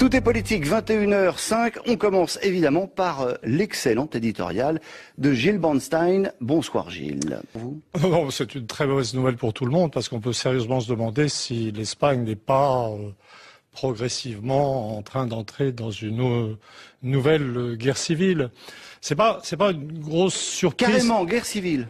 Tout est politique, 21h05. On commence évidemment par l'excellent éditorial de Gilles Bornstein. Bonsoir Gilles. Non, c'est une très mauvaise nouvelle pour tout le monde parce qu'on peut sérieusement se demander si l'Espagne n'est pas progressivement en train d'entrer dans une nouvelle guerre civile. C'est pas une grosse surprise. Carrément, guerre civile.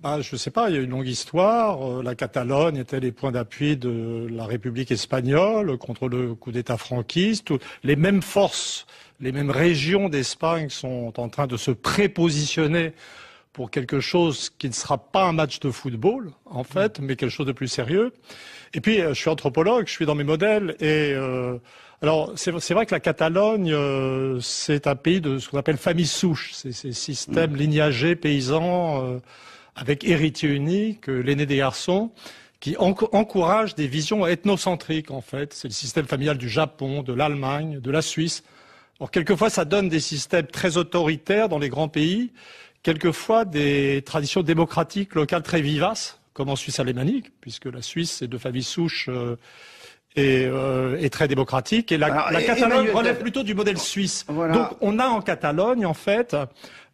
Je ne sais pas, il y a une longue histoire. La Catalogne était les points d'appui de la République espagnole contre le coup d'État franquiste. Les mêmes forces, les mêmes régions d'Espagne sont en train de se prépositionner pour quelque chose qui ne sera pas un match de football, en fait, mais quelque chose de plus sérieux. Et puis, je suis anthropologue, je suis dans mes modèles, et alors c'est vrai que la Catalogne, c'est un pays de ce qu'on appelle famille souche, c'est ces systèmes lignagés, paysans, avec héritier unique, l'aîné des garçons, qui encourage des visions ethnocentriques, en fait. C'est le système familial du Japon, de l'Allemagne, de la Suisse. Alors, quelquefois, ça donne des systèmes très autoritaires dans les grands pays, quelquefois des traditions démocratiques locales très vivaces, comme en Suisse alémanique, puisque la Suisse est de famille souche et très démocratique. Et la Catalogne relève plutôt du modèle suisse. Voilà. Donc, on a en Catalogne, en fait,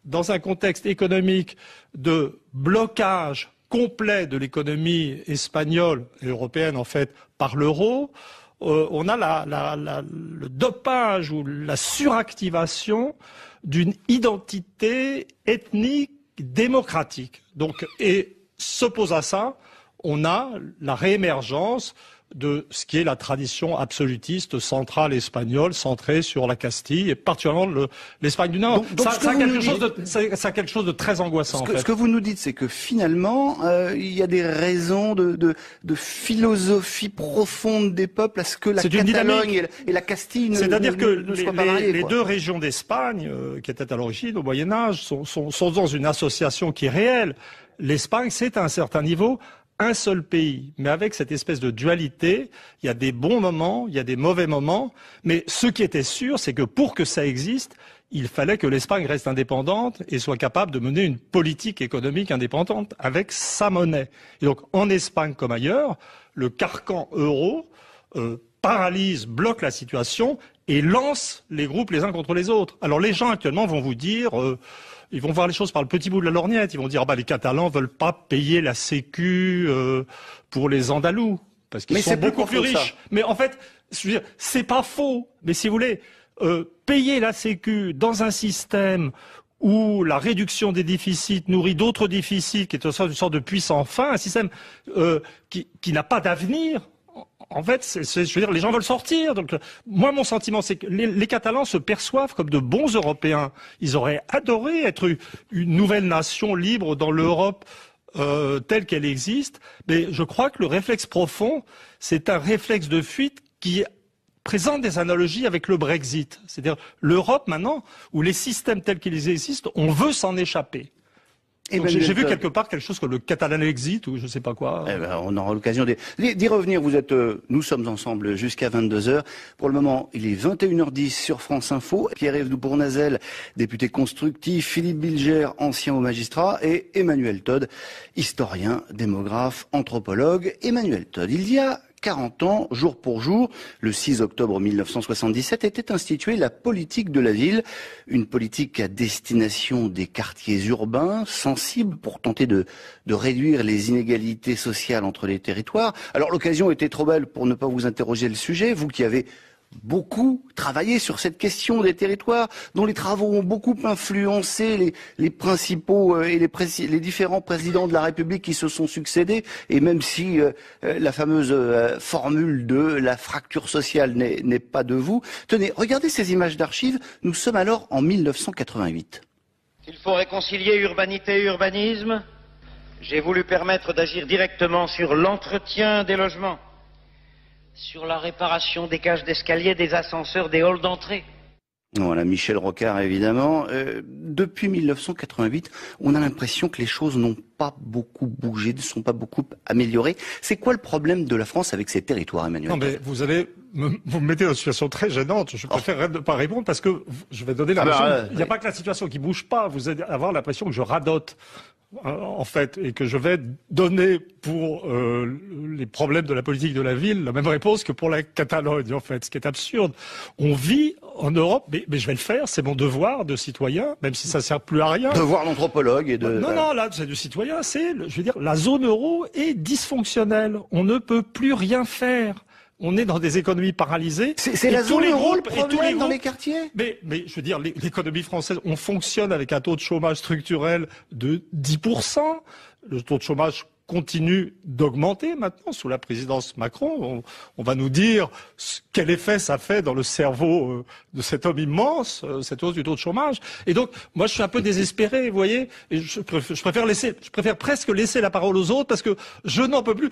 dans un contexte économique de blocage complet de l'économie espagnole et européenne, en fait, par l'euro, on a le dopage ou la suractivation d'une identité ethnique démocratique. Donc, et s'oppose à ça, on a la réémergence de ce qui est la tradition absolutiste centrale espagnole, centrée sur la Castille, et particulièrement l'Espagne du Nord. Donc ça a quelque chose de très angoissant. En fait. Ce que vous nous dites, c'est que finalement, il y a des raisons de philosophie profonde des peuples à ce que la Catalogne et la Castille ne soient pas mariées. Les deux régions d'Espagne, qui étaient à l'origine, au Moyen-Âge, sont dans une association qui est réelle. L'Espagne, c'est à un certain niveau un seul pays, mais avec cette espèce de dualité, il y a des bons moments, il y a des mauvais moments, mais ce qui était sûr, c'est que pour que ça existe, il fallait que l'Espagne reste indépendante et soit capable de mener une politique économique indépendante avec sa monnaie. Et donc, en Espagne comme ailleurs, le carcan euro paralyse, bloque la situation et lance les groupes les uns contre les autres. Alors, les gens actuellement vont vous dire... ils vont voir les choses par le petit bout de la lorgnette. Ils vont dire les Catalans veulent pas payer la Sécu pour les Andalous parce qu'ils sont beaucoup plus riches. Mais en fait, c'est pas faux. Mais si vous voulez payer la Sécu dans un système où la réduction des déficits nourrit d'autres déficits, qui est une sorte de puissant fin, un système qui n'a pas d'avenir. En fait, je veux dire, les gens veulent sortir. Donc, moi, mon sentiment, c'est que les Catalans se perçoivent comme de bons Européens. Ils auraient adoré être une nouvelle nation libre dans l'Europe telle qu'elle existe. Mais je crois que le réflexe profond, c'est un réflexe de fuite qui présente des analogies avec le Brexit. C'est-à-dire l'Europe, maintenant, où les systèmes tels qu'ils existent, on veut s'en échapper. J'ai vu quelque part quelque chose comme le Catalan Exit ou je sais pas quoi. On aura l'occasion d'y revenir. Nous sommes ensemble jusqu'à 22h. Pour le moment, il est 21h10 sur France Info. Pierre-Yves Bournazel, député constructif, Philippe Bilger, ancien haut magistrat, et Emmanuel Todd, historien, démographe, anthropologue. Emmanuel Todd, il y a 40 ans, jour pour jour, le 6 octobre 1977, était instituée la politique de la ville, une politique à destination des quartiers urbains, sensible pour tenter de réduire les inégalités sociales entre les territoires. Alors l'occasion était trop belle pour ne pas vous interroger le sujet, vous qui avez beaucoup travaillé sur cette question des territoires, dont les travaux ont beaucoup influencé les principaux et les différents présidents de la République qui se sont succédés, et même si la fameuse formule de la fracture sociale n'est pas de vous. Tenez, regardez ces images d'archives, nous sommes alors en 1988. Il faut réconcilier urbanité et urbanisme. J'ai voulu permettre d'agir directement sur l'entretien des logements, sur la réparation des cages d'escalier, des ascenseurs, des halls d'entrée. Voilà, Michel Rocard, évidemment. Depuis 1988, on a l'impression que les choses n'ont pas beaucoup bougé, ne sont pas beaucoup améliorées. C'est quoi le problème de la France avec ses territoires, Emmanuel? Non, mais vous me mettez dans une situation très gênante. Je préfère ne pas répondre parce que je vais donner l'impression. Il n'y a pas que la situation qui bouge pas. Vous allez avoir l'impression que je radote. en fait, et que je vais donner pour les problèmes de la politique de la ville la même réponse que pour la Catalogne, en fait, ce qui est absurde. On vit en Europe, mais je vais le faire, c'est mon devoir de citoyen, même si ça sert plus à rien. Devoir d'anthropologue et de... Non, là, c'est du citoyen, je veux dire, la zone euro est dysfonctionnelle. On ne peut plus rien faire. On est dans des économies paralysées. C'est la zone euro le problème dans les quartiers. Mais je veux dire, l'économie française, on fonctionne avec un taux de chômage structurel de 10%. Le taux de chômage continue d'augmenter maintenant sous la présidence Macron. On va nous dire quel effet ça fait dans le cerveau de cet homme immense, cette hausse du taux de chômage. Et donc, moi, je suis un peu désespéré, vous voyez. Et je préfère presque laisser la parole aux autres parce que je n'en peux plus.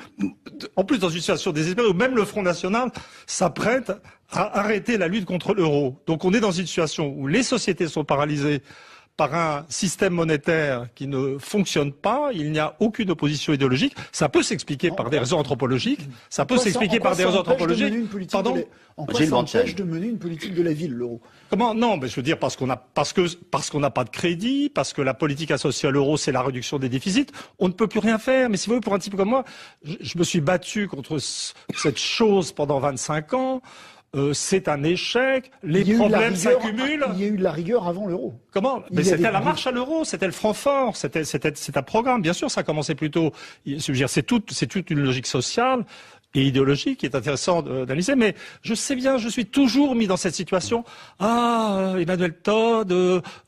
En plus, dans une situation désespérée où même le Front National s'apprête à arrêter la lutte contre l'euro. Donc, on est dans une situation où les sociétés sont paralysées par un système monétaire qui ne fonctionne pas, il n'y a aucune opposition idéologique. Ça peut s'expliquer par des raisons anthropologiques. Ça peut s'expliquer par des raisons anthropologiques. Pardon ? En quoi ça empêche de mener une politique de la ville, l'euro ? Comment ? Non, mais je veux dire parce qu'on n'a pas de crédit, parce que la politique associée à l'euro, c'est la réduction des déficits. On ne peut plus rien faire. Mais si vous voulez, pour un type comme moi, je me suis battu contre cette chose pendant 25 ans. C'est un échec, les problèmes s'accumulent. Il y a eu de la rigueur avant l'euro. Comment ? Mais c'était la marche à l'euro, c'était le Francfort, c'est un programme. Bien sûr, ça a commencé plus tôt. C'est toute une logique sociale et idéologique qui est intéressant d'analyser, mais je sais bien, je suis toujours mis dans cette situation. Ah, Emmanuel Todd,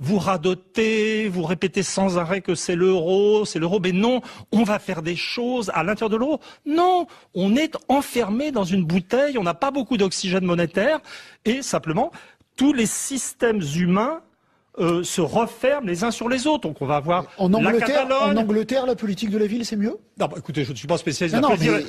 vous radotez, vous répétez sans arrêt que c'est l'euro, mais non, on va faire des choses à l'intérieur de l'euro. Non, on est enfermé dans une bouteille, on n'a pas beaucoup d'oxygène monétaire, et simplement, tous les systèmes humains se referment les uns sur les autres. Donc on va avoir en Angleterre, la Catalogne. En Angleterre, la politique de la ville, c'est mieux ? Non, écoutez, je ne suis pas spécialiste.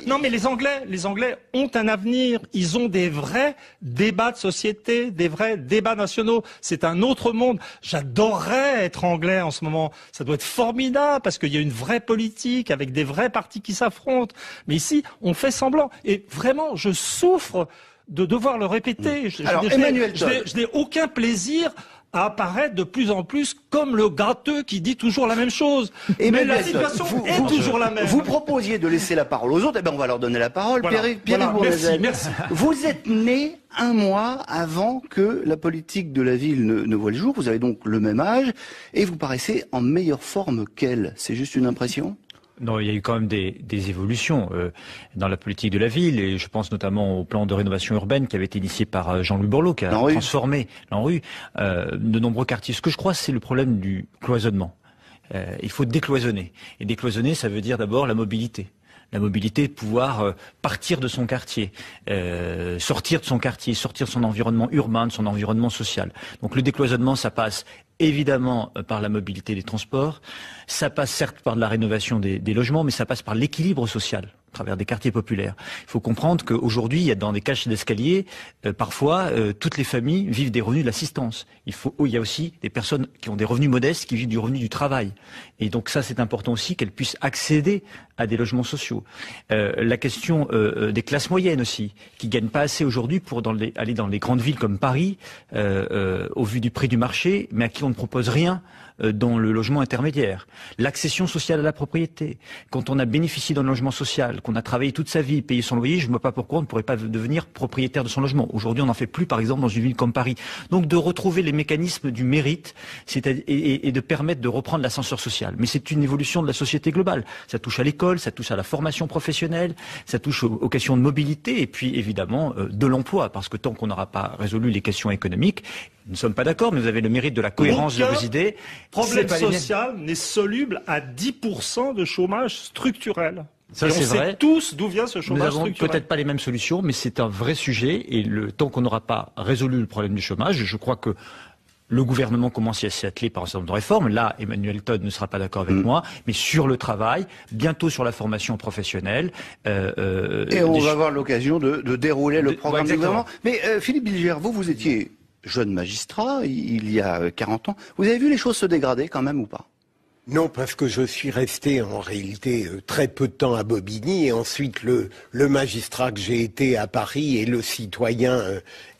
Non, mais les Anglais ont un avenir. Ils ont des vrais débats de société, des vrais débats nationaux. C'est un autre monde. J'adorerais être anglais en ce moment. Ça doit être formidable parce qu'il y a une vraie politique avec des vrais partis qui s'affrontent. Mais ici, on fait semblant. Et vraiment, je souffre de devoir le répéter. Je n'ai aucun plaisir à apparaître de plus en plus comme le gâteux qui dit toujours la même chose. Mais la situation est toujours la même. Vous proposiez de laisser la parole aux autres, on va leur donner la parole. Voilà. Merci. Vous êtes né un mois avant que la politique de la ville ne voie le jour. Vous avez donc le même âge et vous paraissez en meilleure forme qu'elle. C'est juste une impression ? Non, il y a eu quand même des évolutions dans la politique de la ville, et je pense notamment au plan de rénovation urbaine qui avait été initié par Jean-Louis Borloo, qui a transformé l'ANRU, de nombreux quartiers. Ce que je crois, c'est le problème du cloisonnement. Il faut décloisonner. Et décloisonner, ça veut dire d'abord la mobilité. La mobilité, pouvoir partir de son quartier, sortir de son quartier, sortir de son environnement urbain, de son environnement social. Donc le décloisonnement, ça passe évidemment par la mobilité des transports, ça passe certes par de la rénovation des logements, mais ça passe par l'équilibre social à travers des quartiers populaires. Il faut comprendre qu'aujourd'hui, il y a dans des cages d'escalier, parfois, toutes les familles vivent des revenus de l'assistance. Il y a aussi des personnes qui ont des revenus modestes, qui vivent du revenu du travail. Et donc ça, c'est important aussi qu'elles puissent accéder à des logements sociaux. La question des classes moyennes aussi, qui gagnent pas assez aujourd'hui pour aller dans les grandes villes comme Paris, au vu du prix du marché, mais à qui on ne propose rien dans le logement intermédiaire. L'accession sociale à la propriété. Quand on a bénéficié d'un logement social, qu'on a travaillé toute sa vie, payé son loyer, je ne vois pas pourquoi on ne pourrait pas devenir propriétaire de son logement. Aujourd'hui, on n'en fait plus, par exemple, dans une ville comme Paris. Donc, de retrouver les mécanismes du mérite, et de permettre de reprendre l'ascenseur social. Mais c'est une évolution de la société globale. Ça touche à l'école, ça touche à la formation professionnelle, ça touche aux questions de mobilité, et puis, évidemment, de l'emploi. Parce que tant qu'on n'aura pas résolu les questions économiques, nous ne sommes pas d'accord, mais vous avez le mérite de la cohérence de vos idées. Problème social n'est soluble à 10% de chômage structurel. Ça, c'est vrai. On sait tous d'où vient ce chômage structurel. Nous n'avons peut-être pas les mêmes solutions, mais c'est un vrai sujet. Et tant qu'on n'aura pas résolu le problème du chômage, je crois que le gouvernement commence à s'y atteler par un certain nombre de réformes. Là, Emmanuel Todd ne sera pas d'accord avec moi, mais sur le travail, bientôt sur la formation professionnelle. Et on va avoir l'occasion de dérouler le programme du gouvernement. Mais Philippe Bilger, vous étiez jeune magistrat il y a 40 ans. Vous avez vu les choses se dégrader quand même ou pas ? Non, parce que je suis resté en réalité très peu de temps à Bobigny et ensuite le magistrat que j'ai été à Paris et le citoyen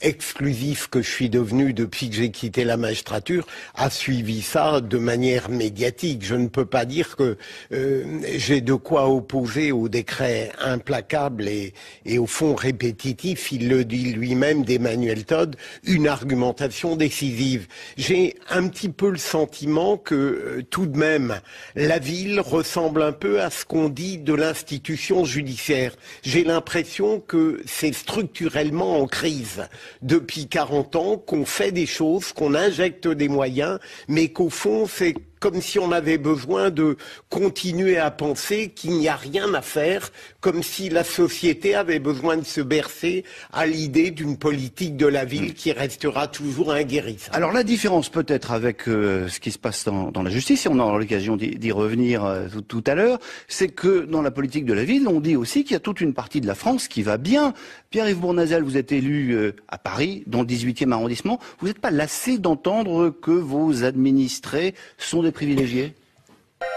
exclusif que je suis devenu depuis que j'ai quitté la magistrature a suivi ça de manière médiatique. Je ne peux pas dire que j'ai de quoi opposer au décret implacable et au fond répétitif, il le dit lui-même, d'Emmanuel Todd, une argumentation décisive. J'ai un petit peu le sentiment que tout de même la ville ressemble un peu à ce qu'on dit de l'institution judiciaire. J'ai l'impression que c'est structurellement en crise depuis 40 ans, qu'on fait des choses, qu'on injecte des moyens, mais qu'au fond c'est comme si on avait besoin de continuer à penser qu'il n'y a rien à faire, comme si la société avait besoin de se bercer à l'idée d'une politique de la ville qui restera toujours inguérissable. Alors la différence peut-être avec ce qui se passe dans la justice, et on aura l'occasion d'y revenir tout à l'heure, c'est que dans la politique de la ville, on dit aussi qu'il y a toute une partie de la France qui va bien. Pierre-Yves Bournazel, vous êtes élu à Paris, dans le 18e arrondissement. Vous n'êtes pas lassé d'entendre que vos administrés sont des privilégiés?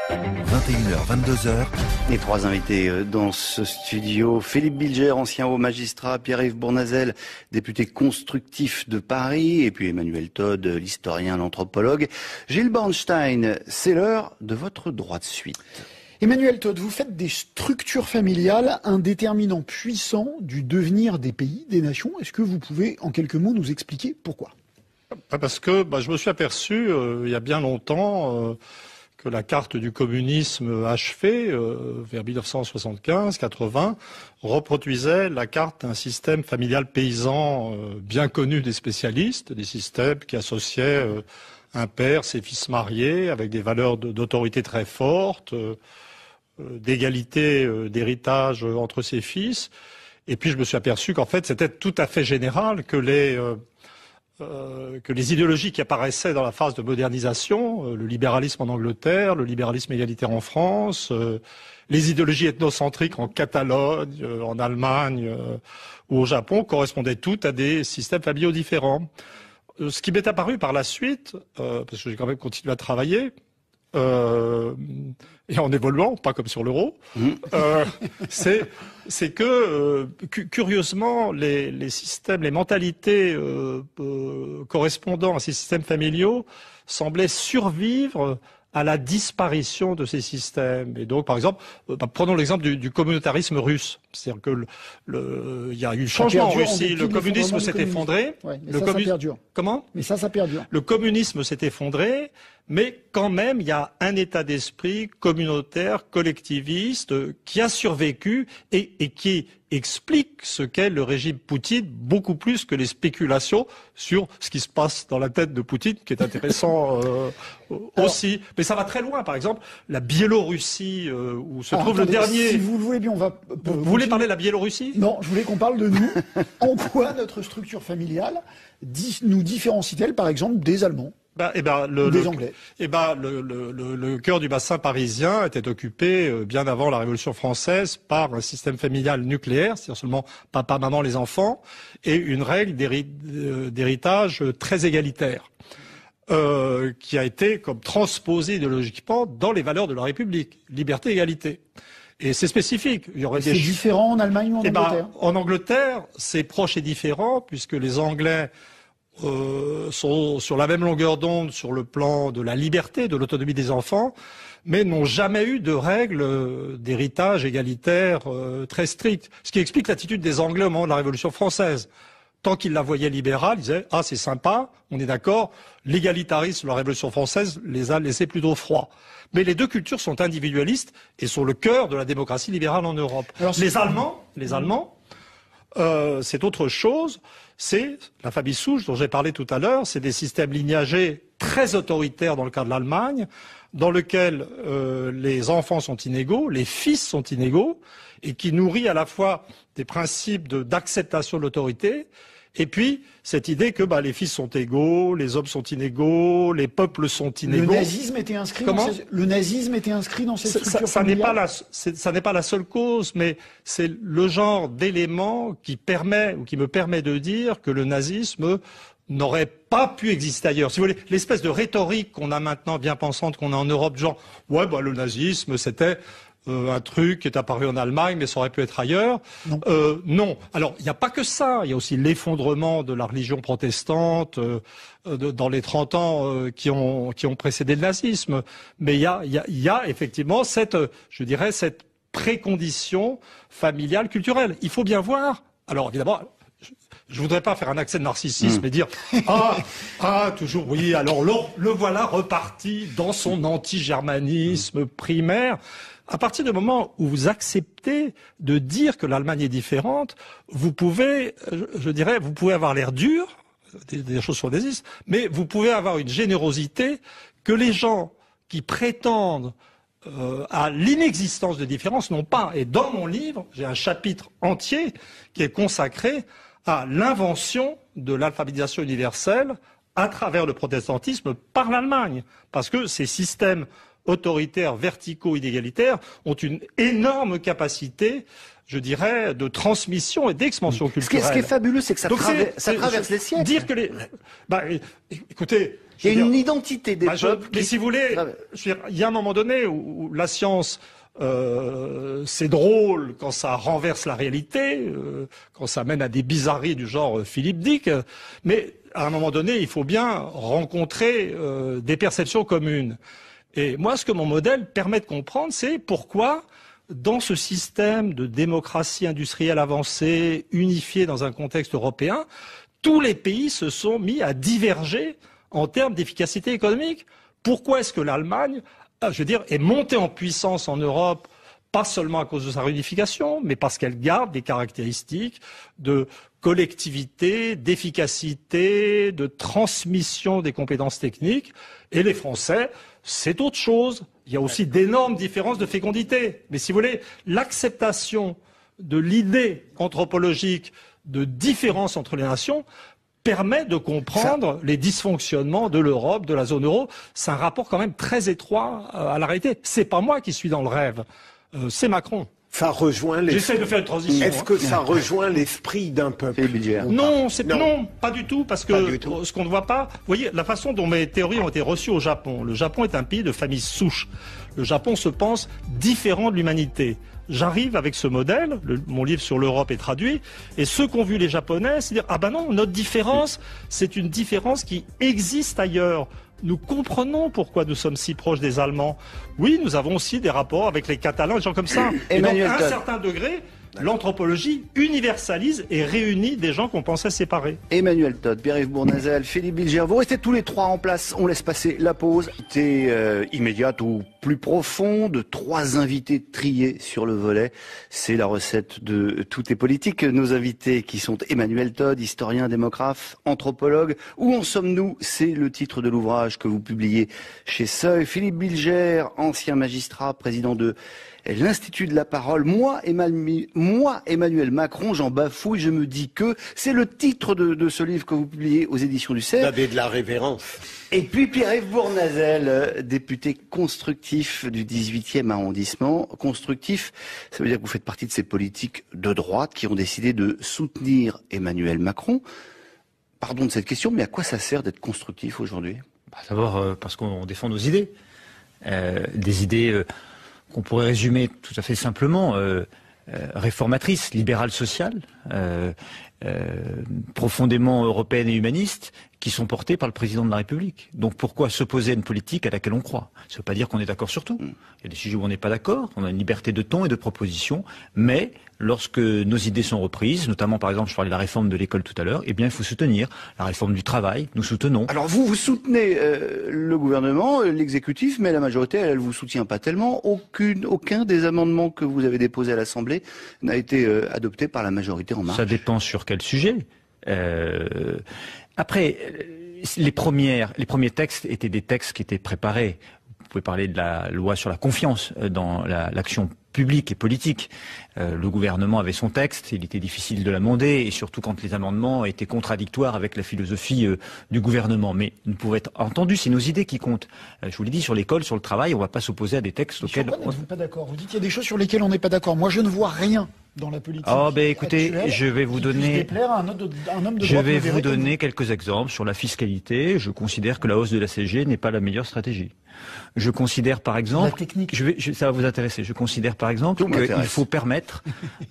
21h, 22h. Les trois invités dans ce studio: Philippe Bilger, ancien haut magistrat, Pierre-Yves Bournazel, député constructif de Paris, et puis Emmanuel Todd, l'historien, l'anthropologue. Gilles Bornstein, c'est l'heure de votre droit de suite. Emmanuel Todd, vous faites des structures familiales un déterminant puissant du devenir des pays, des nations. Est-ce que vous pouvez, en quelques mots, nous expliquer pourquoi? Parce que je me suis aperçu, il y a bien longtemps, que la carte du communisme achevée, vers 1975-80, reproduisait la carte d'un système familial paysan bien connu des spécialistes, des systèmes qui associaient un père, ses fils mariés, avec des valeurs d'autorité très fortes, d'égalité d'héritage entre ses fils. Et puis je me suis aperçu qu'en fait c'était tout à fait général que les idéologies qui apparaissaient dans la phase de modernisation, le libéralisme en Angleterre, le libéralisme égalitaire en France, les idéologies ethnocentriques en Catalogne, en Allemagne ou au Japon, correspondaient toutes à des systèmes familiaux différents. Ce qui m'est apparu par la suite, parce que j'ai quand même continué à travailler, et en évoluant, pas comme sur l'euro, c'est que curieusement les systèmes, les mentalités correspondant à ces systèmes familiaux semblaient survivre à la disparition de ces systèmes. Et donc, par exemple, prenons l'exemple du communautarisme russe. C'est-à-dire que il y a eu changement en Russie, le communisme s'est effondré. Ouais, mais ça perdure. Comment? Mais ça perdure. Le communisme s'est effondré, mais quand même, il y a un état d'esprit communautaire, collectiviste, qui a survécu et qui explique ce qu'est le régime Poutine, beaucoup plus que les spéculations sur ce qui se passe dans la tête de Poutine, qui est intéressant aussi. Mais ça va très loin. Par exemple, la Biélorussie, où se trouve le dernier... Si vous le voulez bien, on va... Vous voulez parler de la Biélorussie? Non, je voulais qu'on parle de nous. En quoi notre structure familiale nous différencie-t-elle, par exemple, des Allemands? Des Anglais. Le cœur du bassin parisien était occupé bien avant la Révolution française par un système familial nucléaire, c'est-à-dire seulement papa, maman, les enfants, et une règle d'héritage très égalitaire, qui a été comme transposée idéologiquement dans les valeurs de la République, liberté, égalité. Et c'est spécifique. C'est différent en Allemagne ou en Angleterre? En Angleterre, c'est proche et différent, puisque les Anglais sont sur la même longueur d'onde sur le plan de la liberté, de l'autonomie des enfants, mais n'ont jamais eu de règles d'héritage égalitaire très strictes. Ce qui explique l'attitude des Anglais au moment de la Révolution française. Tant qu'ils la voyaient libérale, ils disaient « Ah, c'est sympa, on est d'accord, l'égalitarisme de la Révolution française les a laissés plutôt froids. » Mais les deux cultures sont individualistes et sont le cœur de la démocratie libérale en Europe. Alors, les Allemands, c'est autre chose. C'est la famille souche dont j'ai parlé tout à l'heure. C'est des systèmes lignagés très autoritaires dans le cas de l'Allemagne, dans lequel les enfants sont inégaux, les fils sont inégaux, et qui nourrit à la fois des principes d'acceptation de l'autorité, et puis cette idée que les fils sont égaux, les hommes sont inégaux, les peuples sont inégaux. Le nazisme était inscrit dans cette structure familiale. Ça n'est pas la seule cause, mais c'est le genre d'élément qui me permet de dire que le nazisme n'aurait pas pu exister ailleurs. Si vous voulez, l'espèce de rhétorique qu'on a maintenant bien pensante qu'on a en Europe, genre le nazisme c'était un truc qui est apparu en Allemagne, mais ça aurait pu être ailleurs. Non. Non. Alors, il n'y a pas que ça. Il y a aussi l'effondrement de la religion protestante dans les 30 ans qui ont précédé le nazisme. Mais il y a effectivement cette précondition familiale, culturelle. Il faut bien voir. Alors, évidemment, je voudrais pas faire un accès de narcissisme et dire toujours oui, alors le voilà reparti dans son anti-germanisme primaire. À partir du moment où vous acceptez de dire que l'Allemagne est différente, vous pouvez, vous pouvez avoir l'air dur, des choses sur des is, mais vous pouvez avoir une générosité que les gens qui prétendent à l'inexistence de différence n'ont pas. Et dans mon livre, j'ai un chapitre entier qui est consacré à l'invention de l'alphabétisation universelle à travers le protestantisme par l'Allemagne. Parce que ces systèmes autoritaires, verticaux, inégalitaires ont une énorme capacité, je dirais, de transmission et d'expansion culturelle. Ce qui est fabuleux, c'est que ça traverse les siècles. Dire que écoutez... Il y a une identité des peuples. Mais si vous voulez, il y a un moment donné où la science... c'est drôle quand ça renverse la réalité, quand ça mène à des bizarreries du genre Philippe Dick, mais à un moment donné, il faut bien rencontrer des perceptions communes. Et moi, ce que mon modèle permet de comprendre, c'est pourquoi, dans ce système de démocratie industrielle avancée, unifiée dans un contexte européen, tous les pays se sont mis à diverger en termes d'efficacité économique. Pourquoi est-ce que l'Allemagne est montée en puissance en Europe, pas seulement à cause de sa réunification, mais parce qu'elle garde des caractéristiques de collectivité, d'efficacité, de transmission des compétences techniques. Et les Français, c'est autre chose. Il y a aussi d'énormes différences de fécondité. Mais si vous voulez, l'acceptation de l'idée anthropologique de différence entre les nations permet de comprendre les dysfonctionnements de l'Europe, de la zone euro. C'est un rapport quand même très étroit à la réalité. C'est pas moi qui suis dans le rêve, c'est Macron. Ça rejoint les... J'essaie de faire une transition. Est-ce que ça rejoint l'esprit d'un peuple? Non, pas du tout, parce que ce qu'on ne voit pas... Vous voyez, la façon dont mes théories ont été reçues au Japon. Le Japon est un pays de famille souche. Le Japon se pense différent de l'humanité. J'arrive avec ce modèle, mon livre sur l'Europe est traduit, et ceux qu'ont vu les Japonais, c'est dire, ah ben non, notre différence, c'est une différence qui existe ailleurs. Nous comprenons pourquoi nous sommes si proches des Allemands. Oui, nous avons aussi des rapports avec les Catalans, des gens comme ça. Et donc, à un certain degré, l'anthropologie universalise et réunit des gens qu'on pensait séparés. Emmanuel Todt, Pierre-Yves Bournazel, Philippe Bilger, vous restez tous les trois en place. On laisse passer la pause. C'était immédiate ou plus profonde. 3 invités triés sur le volet. C'est la recette de Tout est politique. Nos invités qui sont Emmanuel Todt, historien, démographe, anthropologue. Où en sommes-nous? C'est le titre de l'ouvrage que vous publiez chez Seuil. Philippe Bilger, ancien magistrat, président de l'Institut de la Parole. Moi, Emmanuel Macron, j'en bafouille, je me dis que c'est le titre de ce livre que vous publiez aux éditions du CERF. Vous avez de la révérence. Et puis Pierre-Yves Bournazel, député constructif du 18e arrondissement. Constructif, ça veut dire que vous faites partie de ces politiques de droite qui ont décidé de soutenir Emmanuel Macron. Pardon de cette question, mais à quoi ça sert d'être constructif aujourd'hui? D'abord parce qu'on défend nos idées. Des idées... qu'on pourrait résumer tout à fait simplement, réformatrice, libérale sociale, profondément européenne et humaniste, qui sont portées par le président de la République. Donc pourquoi s'opposer à une politique à laquelle on croit? Ça ne veut pas dire qu'on est d'accord sur tout. Il y a des sujets où on n'est pas d'accord, on a une liberté de ton et de proposition, mais lorsque nos idées sont reprises, notamment par exemple, je parlais de la réforme de l'école tout à l'heure, eh bien il faut soutenir la réforme du travail, nous soutenons. Alors vous soutenez le gouvernement, l'exécutif, mais la majorité, elle vous soutient pas tellement. Aucun des amendements que vous avez déposés à l'Assemblée n'a été adopté par la majorité En Marche. Ça dépend sur quel sujet. Après, les premiers textes étaient des textes qui étaient préparés. Vous pouvez parler de la loi sur la confiance dans l'action publique et politique. Le gouvernement avait son texte, il était difficile de l'amender, et surtout quand les amendements étaient contradictoires avec la philosophie du gouvernement. Mais nous pouvons être entendus, c'est nos idées qui comptent. Je vous l'ai dit, sur l'école, sur le travail, on ne va pas s'opposer à des textes auxquels... Vous n'êtes pas d'accord. Vous dites qu'il y a des choses sur lesquelles on n'est pas d'accord. Moi, je ne vois rien dans la politique. Écoutez, je vais vous donner quelques exemples sur la fiscalité. Je considère que la hausse de la CSG n'est pas la meilleure stratégie. Je considère par exemple, ça va vous intéresser. Je considère par exemple qu'il faut permettre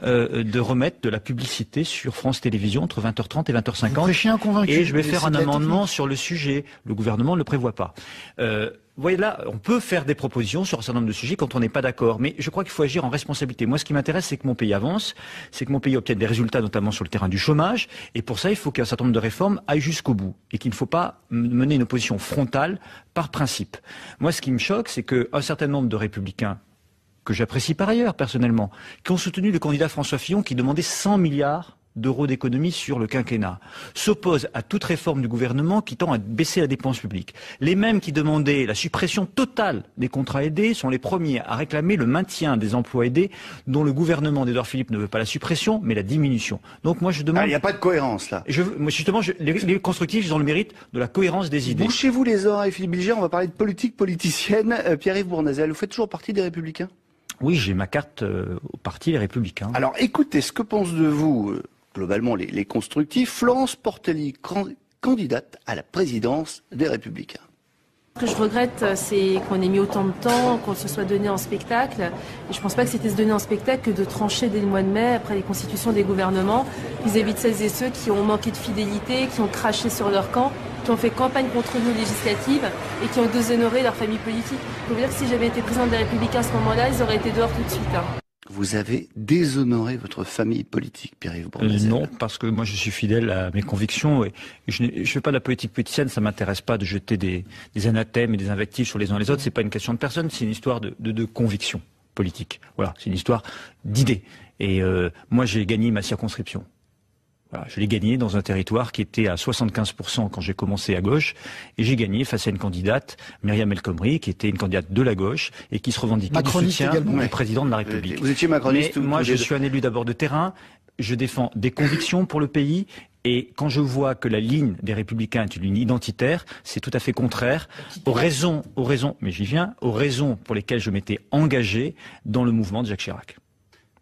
de remettre de la publicité sur France Télévisions entre 20h30 et 20h50. Et je vais faire un amendement sur le sujet. Le gouvernement ne le prévoit pas. Vous voyez là, on peut faire des propositions sur un certain nombre de sujets quand on n'est pas d'accord, mais je crois qu'il faut agir en responsabilité. Moi, ce qui m'intéresse, c'est que mon pays avance, c'est que mon pays obtienne des résultats, notamment sur le terrain du chômage, et pour ça, il faut qu'un certain nombre de réformes aillent jusqu'au bout, et qu'il ne faut pas mener une opposition frontale par principe. Moi, ce qui me choque, c'est qu'un certain nombre de républicains, que j'apprécie par ailleurs personnellement, qui ont soutenu le candidat François Fillon, qui demandait 100 milliards d'euros d'économie sur le quinquennat, s'opposent à toute réforme du gouvernement qui tend à baisser la dépense publique. Les mêmes qui demandaient la suppression totale des contrats aidés sont les premiers à réclamer le maintien des emplois aidés dont le gouvernement d'Édouard Philippe ne veut pas la suppression mais la diminution. Donc moi je demande... Il n'y a pas de cohérence là. Les constructifs, ils ont le mérite de la cohérence des idées. Bouchez-vous les oreilles, Philippe Bilger, on va parler de politique politicienne. Pierre-Yves Bournazel, vous faites toujours partie des Républicains ? Oui, j'ai ma carte au parti Les Républicains. Alors écoutez, ce que pensent de vous... globalement les constructifs, Florence Portelli, candidate à la présidence des Républicains. Ce que je regrette, c'est qu'on ait mis autant de temps, qu'on se soit donné en spectacle. Et je ne pense pas que c'était se donner en spectacle que de trancher dès le mois de mai, après les constitutions des gouvernements, vis-à-vis de celles et ceux qui ont manqué de fidélité, qui ont craché sur leur camp, qui ont fait campagne contre nous législatives et qui ont déshonoré leur famille politique. Je veux dire que si j'avais été présidente des Républicains à ce moment-là, ils auraient été dehors tout de suite. Vous avez déshonoré votre famille politique, Pierre-Yves Bournazel. Non, parce que moi je suis fidèle à mes convictions et je ne fais pas de la politique politicienne, ça m'intéresse pas de jeter des anathèmes et des invectives sur les uns et les autres, c'est pas une question de personne, c'est une histoire de conviction politique. Voilà, c'est une histoire d'idées. Et moi j'ai gagné ma circonscription. Voilà, je l'ai gagné dans un territoire qui était à 75% quand j'ai commencé à gauche, et j'ai gagné face à une candidate, Myriam El Khomri, qui était une candidate de la gauche et qui se revendiquait du soutien du président de la République. Vous étiez macroniste. Mais moi, je suis un élu d'abord de terrain. Je défends des convictions pour le pays. Et quand je vois que la ligne des Républicains est une ligne identitaire, c'est tout à fait contraire aux raisons, mais j'y viens, aux raisons pour lesquelles je m'étais engagé dans le mouvement de Jacques Chirac.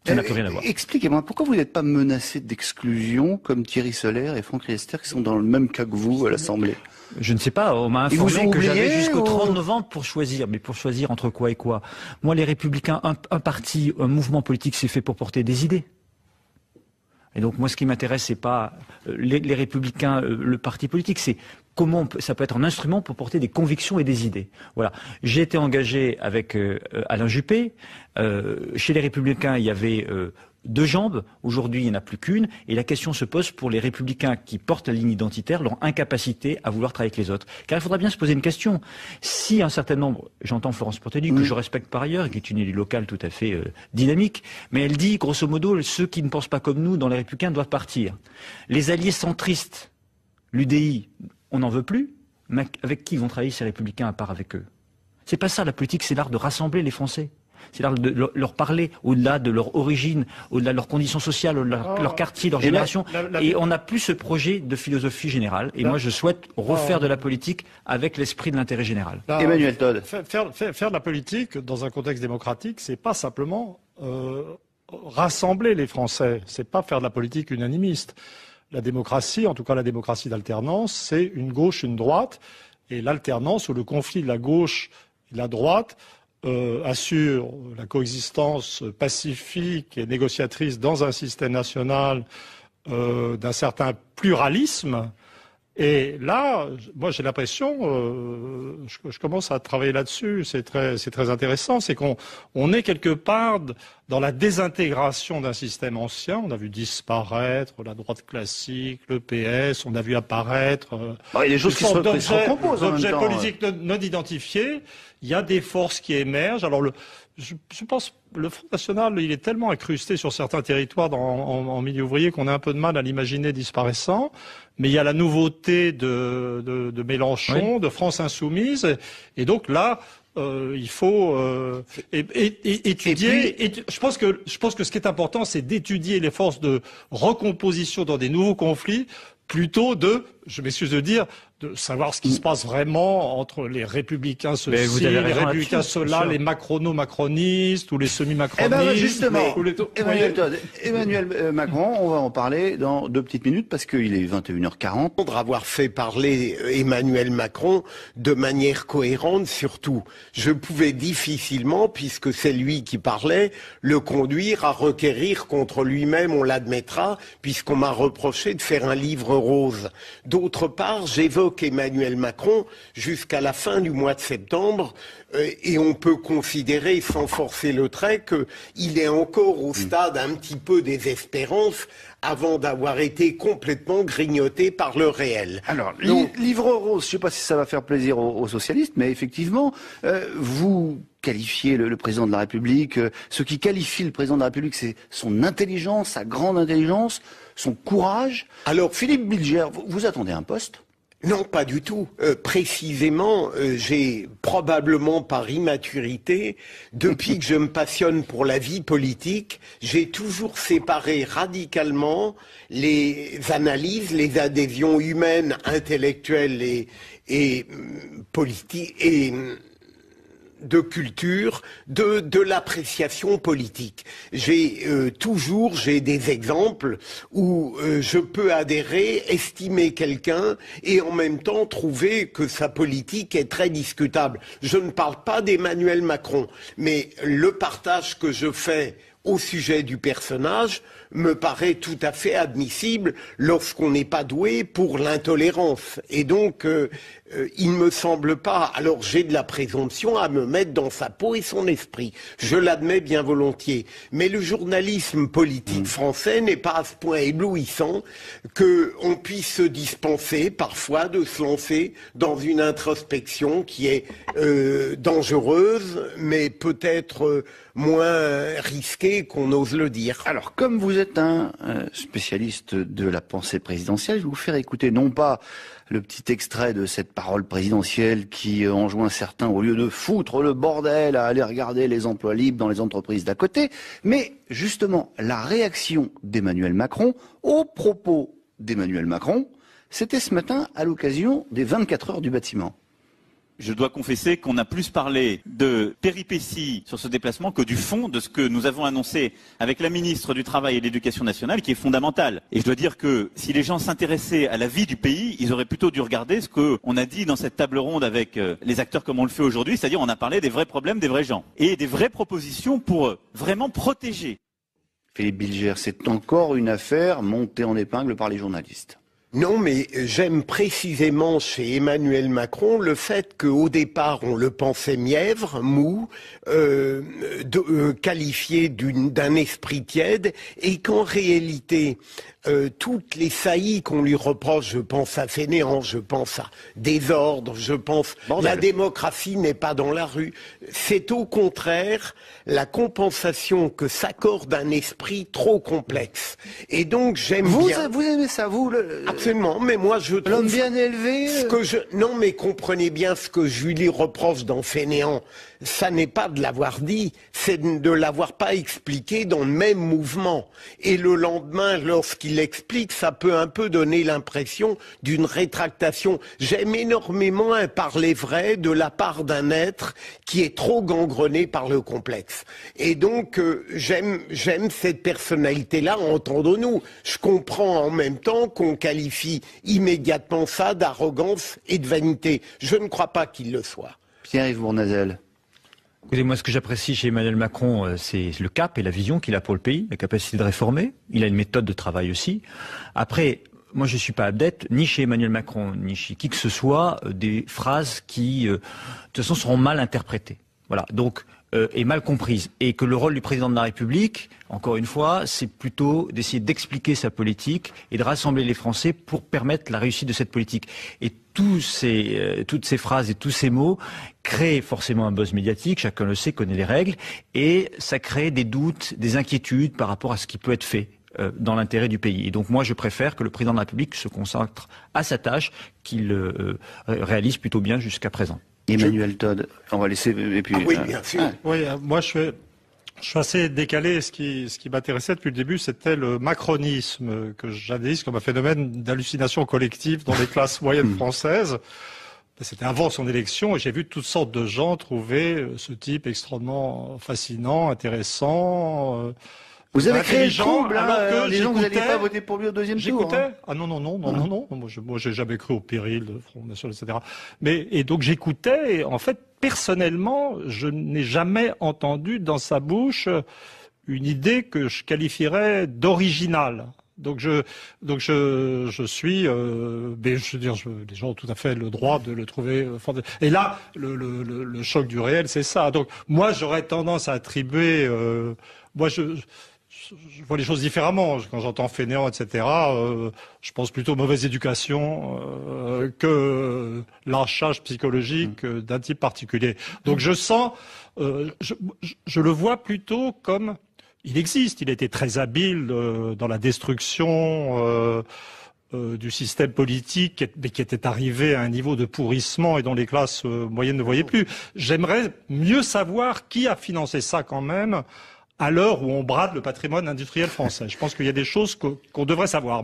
Ça n'a plus rien à voir. Expliquez-moi, pourquoi vous n'êtes pas menacé d'exclusion comme Thierry Solaire et Franck Riester qui sont dans le même cas que vous à l'Assemblée? Je ne sais pas, on m'a informé que j'avais jusqu'au 30 novembre pour choisir. Mais pour choisir entre quoi et quoi? Moi, les Républicains, un parti, un mouvement politique, c'est fait pour porter des idées. Et donc moi, ce qui m'intéresse, c'est pas les Républicains, le parti politique, c'est comment ça peut être un instrument pour porter des convictions et des idées. Voilà. J'ai été engagé avec Alain Juppé. Chez les Républicains, il y avait deux jambes. Aujourd'hui, il n'y en a plus qu'une. Et la question se pose pour les Républicains qui portent la ligne identitaire, leur incapacité à vouloir travailler avec les autres. Car il faudra bien se poser une question. Si un certain nombre, j'entends Florence Portelli, que je respecte par ailleurs, qui est une élue locale tout à fait dynamique, mais elle dit, grosso modo, ceux qui ne pensent pas comme nous dans les Républicains doivent partir. Les alliés centristes, l'UDI, on n'en veut plus, mais avec qui vont travailler ces Républicains à part avec eux? C'est pas ça, la politique, c'est l'art de rassembler les Français. C'est l'art de leur parler au-delà de leur origine, au-delà de leurs conditions sociales, au-delà de leur quartier, leur génération. Et on n'a plus ce projet de philosophie générale. Et moi, je souhaite refaire de la politique avec l'esprit de l'intérêt général. Emmanuel Todd. Faire de la politique dans un contexte démocratique, c'est pas simplement rassembler les Français. C'est pas faire de la politique unanimiste. La démocratie, en tout cas la démocratie d'alternance, c'est une gauche, une droite. Et l'alternance ou le conflit de la gauche et de la droite assure la coexistence pacifique et négociatrice dans un système national d'un certain pluralisme. Et là, moi j'ai l'impression, je commence à travailler là-dessus, c'est très intéressant, c'est qu'on est quelque part dans la désintégration d'un système ancien. On a vu disparaître la droite classique, le PS, on a vu apparaître des choses qui se recomposent en même temps, objets politiques non identifiés. Il y a des forces qui émergent. Alors je pense le Front National, il est tellement incrusté sur certains territoires en milieu ouvrier qu'on a un peu de mal à l'imaginer disparaissant. Mais il y a la nouveauté de Mélenchon, de France Insoumise, et donc là, il faut étudier. Je pense que ce qui est important, c'est d'étudier les forces de recomposition dans des nouveaux conflits, plutôt de je m'excuse de dire, de savoir ce qui se passe vraiment entre les républicains ceci, les républicains cela, les macrono-macronistes ou les semi-macronistes. Eh ben justement, Emmanuel Macron, on va en parler dans 2 petites minutes parce qu'il est 21h40. Pour avoir fait parler Emmanuel Macron de manière cohérente, surtout, je pouvais difficilement, puisque c'est lui qui parlait, le conduire à requérir contre lui-même, on l'admettra, puisqu'on m'a reproché de faire un livre rose. D'autre part, j'évoque Emmanuel Macron jusqu'à la fin du mois de septembre et on peut considérer, sans forcer le trait, qu'il est encore au stade un petit peu désespérance avant d'avoir été complètement grignoté par le réel. Alors, livre rose, je ne sais pas si ça va faire plaisir aux socialistes, mais effectivement, vous qualifiez le président de la République, ce qui qualifie le président de la République, c'est son intelligence, sa grande intelligence, son courage. Alors, Philippe Bilger, vous attendez un poste ? Non, pas du tout. Précisément, j'ai probablement par immaturité, depuis que je me passionne pour la vie politique, j'ai toujours séparé radicalement les analyses, les adhésions humaines, intellectuelles et politiques et de culture, de l'appréciation politique. J'ai des exemples où je peux adhérer, estimer quelqu'un et en même temps trouver que sa politique est très discutable. Je ne parle pas d'Emmanuel Macron, mais le partage que je fais au sujet du personnage me paraît tout à fait admissible lorsqu'on n'est pas doué pour l'intolérance. Et donc, il ne me semble pas, alors j'ai de la présomption à me mettre dans sa peau et son esprit. Je l'admets bien volontiers. Mais le journalisme politique français n'est pas à ce point éblouissant qu'on puisse se dispenser parfois de se lancer dans une introspection qui est dangereuse, mais peut-être moins risquée qu'on ose le dire. Alors, comme vous êtes un spécialiste de la pensée présidentielle, je vais vous faire écouter non pas le petit extrait de cette parole présidentielle qui enjoint certains, au lieu de foutre le bordel, à aller regarder les emplois libres dans les entreprises d'à côté, mais justement la réaction d'Emmanuel Macron aux propos d'Emmanuel Macron, c'était ce matin à l'occasion des 24 heures du bâtiment. Je dois confesser qu'on a plus parlé de péripéties sur ce déplacement que du fond de ce que nous avons annoncé avec la ministre du Travail et de l'Éducation nationale, qui est fondamental. Et je dois dire que si les gens s'intéressaient à la vie du pays, ils auraient plutôt dû regarder ce qu'on a dit dans cette table ronde avec les acteurs comme on le fait aujourd'hui, c'est-à-dire on a parlé des vrais problèmes des vrais gens et des vraies propositions pour vraiment protéger. Philippe Bilger, c'est encore une affaire montée en épingle par les journalistes. Non, mais j'aime précisément chez Emmanuel Macron le fait qu'au départ, on le pensait mièvre, mou, qualifié d'un esprit tiède, et qu'en réalité, toutes les saillies qu'on lui reproche, je pense à fainéant, je pense à désordre, je pense la démocratie n'est pas dans la rue. C'est au contraire la compensation que s'accorde un esprit trop complexe. Et donc j'aime bien. Vous aimez ça, vous Absolument, mais moi je trouve l'homme bien élevé. Non, mais comprenez bien ce que je lui reproche dans fainéant. Ça n'est pas de l'avoir dit, c'est de l'avoir pas expliqué dans le même mouvement. Et le lendemain, lorsqu'il l'explique, ça peut un peu donner l'impression d'une rétractation. J'aime énormément un parler vrai de la part d'un être qui est trop gangrené par le complexe. Et donc, j'aime cette personnalité-là, entendons-nous. Je comprends en même temps qu'on qualifie immédiatement ça d'arrogance et de vanité. Je ne crois pas qu'il le soit. Pierre-Yves Bournazel. Écoutez, moi, ce que j'apprécie chez Emmanuel Macron, c'est le cap et la vision qu'il a pour le pays, la capacité de réformer. Il a une méthode de travail aussi. Après, moi, je ne suis pas adepte, ni chez Emmanuel Macron, ni chez qui que ce soit, des phrases qui, de toute façon, seront mal interprétées. Voilà. Donc, est mal comprise. Et que le rôle du président de la République, encore une fois, c'est plutôt d'essayer d'expliquer sa politique et de rassembler les Français pour permettre la réussite de cette politique. Et toutes ces phrases et tous ces mots créent forcément un buzz médiatique, chacun le sait, connaît les règles, et ça crée des doutes, des inquiétudes par rapport à ce qui peut être fait dans l'intérêt du pays. Et donc moi, je préfère que le président de la République se consacre à sa tâche, qu'il réalise plutôt bien jusqu'à présent. Emmanuel Todd, on va laisser... Et puis, oui, bien sûr. Oui, moi je Je suis assez décalé. Ce qui m'intéressait depuis le début, c'était le macronisme, que j'analyse comme un phénomène d'hallucination collective dans les classes moyennes françaises. C'était avant son élection et j'ai vu toutes sortes de gens trouver ce type extrêmement fascinant, intéressant. Vous avez créé le trouble, alors que les gens, vous n'alliez pas voter pour lui au deuxième tour. J'écoutais. Ah non. Moi, j'ai jamais cru au péril de Front National, etc. Et donc, j'écoutais. Et en fait, personnellement, je n'ai jamais entendu dans sa bouche une idée que je qualifierais d'originale. Donc je suis, mais je veux dire, les gens ont tout à fait le droit de le trouver fantastique. Et là, le choc du réel, c'est ça. Donc moi, j'aurais tendance à attribuer, je vois les choses différemment. Quand j'entends fainéant, etc., je pense plutôt mauvaise éducation que lâchage psychologique d'un type particulier. Donc je sens, je le vois plutôt comme il existe. Il était très habile dans la destruction du système politique, mais qui était arrivé à un niveau de pourrissement et dont les classes moyennes ne voyaient plus. J'aimerais mieux savoir qui a financé ça quand même, à l'heure où on brade le patrimoine industriel français. Je pense qu'il y a des choses qu'on devrait savoir.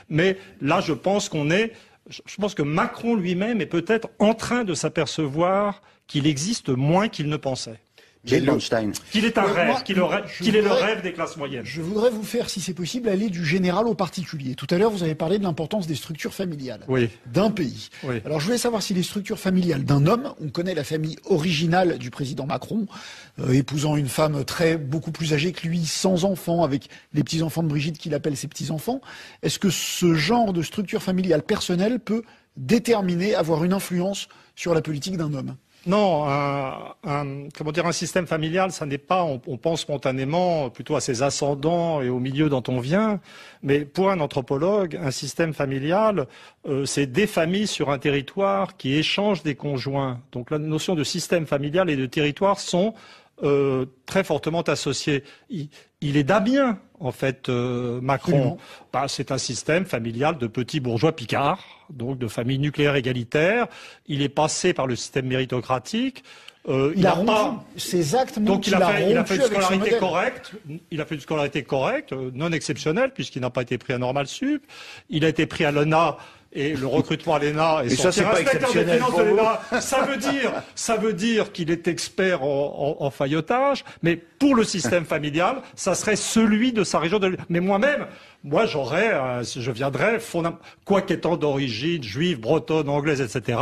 Mais là, je pense que Macron lui-même est peut-être en train de s'apercevoir qu'il existe moins qu'il ne pensait. Qu'il est un rêve, qu'il est le rêve des classes moyennes. Je voudrais vous faire, si c'est possible, aller du général au particulier. Tout à l'heure, vous avez parlé de l'importance des structures familiales d'un pays. Oui. Alors, je voulais savoir si les structures familiales d'un homme, on connaît la famille originale du président Macron, épousant une femme beaucoup plus âgée que lui, sans enfants, avec les petits-enfants de Brigitte qu'il appelle ses petits-enfants. Est-ce que ce genre de structure familiale personnelle peut déterminer, avoir une influence sur la politique d'un homme ? Non, un système familial, ça n'est pas, on pense spontanément plutôt à ses ascendants et au milieu dont on vient, mais pour un anthropologue, un système familial, c'est des familles sur un territoire qui échangent des conjoints. Donc la notion de système familial et de territoire sont très fortement associés. Il est d'Amiens, en fait, Macron. C'est un système familial de petits bourgeois picards, donc de familles nucléaires égalitaires. Il est passé par le système méritocratique. Il a rompu ses actes, donc il a fait une scolarité correcte. Il a fait une scolarité correcte, non exceptionnelle, puisqu'il n'a pas été pris à Normal Sup. Il a été pris à l'ENA. Et le recrutement à l'ENA et sortir inspecteur des finances de l'ENA, ça veut dire qu'il est expert en faillotage, mais pour le système familial, ça serait celui de sa région. Mais moi je viendrais, quoi qu'étant d'origine juive, bretonne, anglaise, etc.,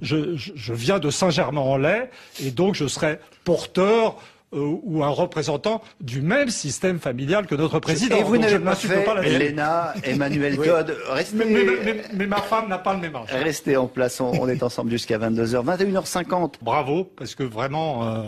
je viens de Saint-Germain-en-Laye, et donc je serais porteur ou un représentant du même système familial que notre président. Et vous n'avez pas fait Léna, Emmanuel Todd. Mais ma femme n'a pas le même âge. Restez en place, on est ensemble jusqu'à 22h, 21h50. Bravo, parce que vraiment...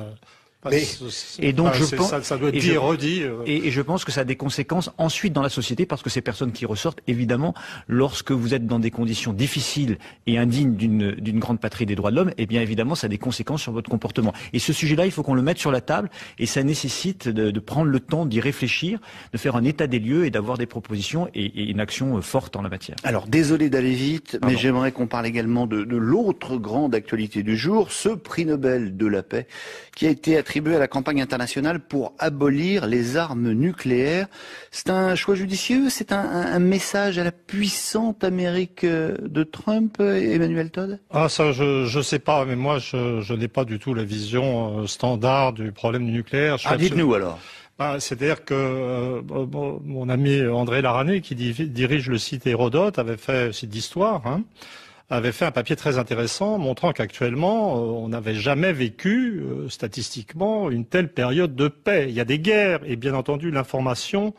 Et donc je pense, ça doit être dit et redit. Et je pense que ça a des conséquences ensuite dans la société, parce que ces personnes qui ressortent, évidemment, lorsque vous êtes dans des conditions difficiles et indignes d'une grande patrie des droits de l'homme, eh bien évidemment ça a des conséquences sur votre comportement. Et ce sujet-là, il faut qu'on le mette sur la table, et ça nécessite de prendre le temps d'y réfléchir, de faire un état des lieux et d'avoir des propositions et une action forte en la matière. Alors désolé d'aller vite, mais j'aimerais qu'on parle également de l'autre grande actualité du jour, ce prix Nobel de la paix qui a été attribué à la campagne internationale pour abolir les armes nucléaires. C'est un choix judicieux, c'est un message à la puissante Amérique de Trump, Emmanuel Todd ? Ça, je sais pas, mais moi, je n'ai pas du tout la vision standard du problème du nucléaire. Dites-nous alors. C'est-à-dire que mon ami André Larané, qui dirige le site Hérodote, site d'histoire, avait fait un papier très intéressant montrant qu'actuellement, on n'avait jamais vécu, statistiquement, une telle période de paix. Il y a des guerres, et bien entendu, l'information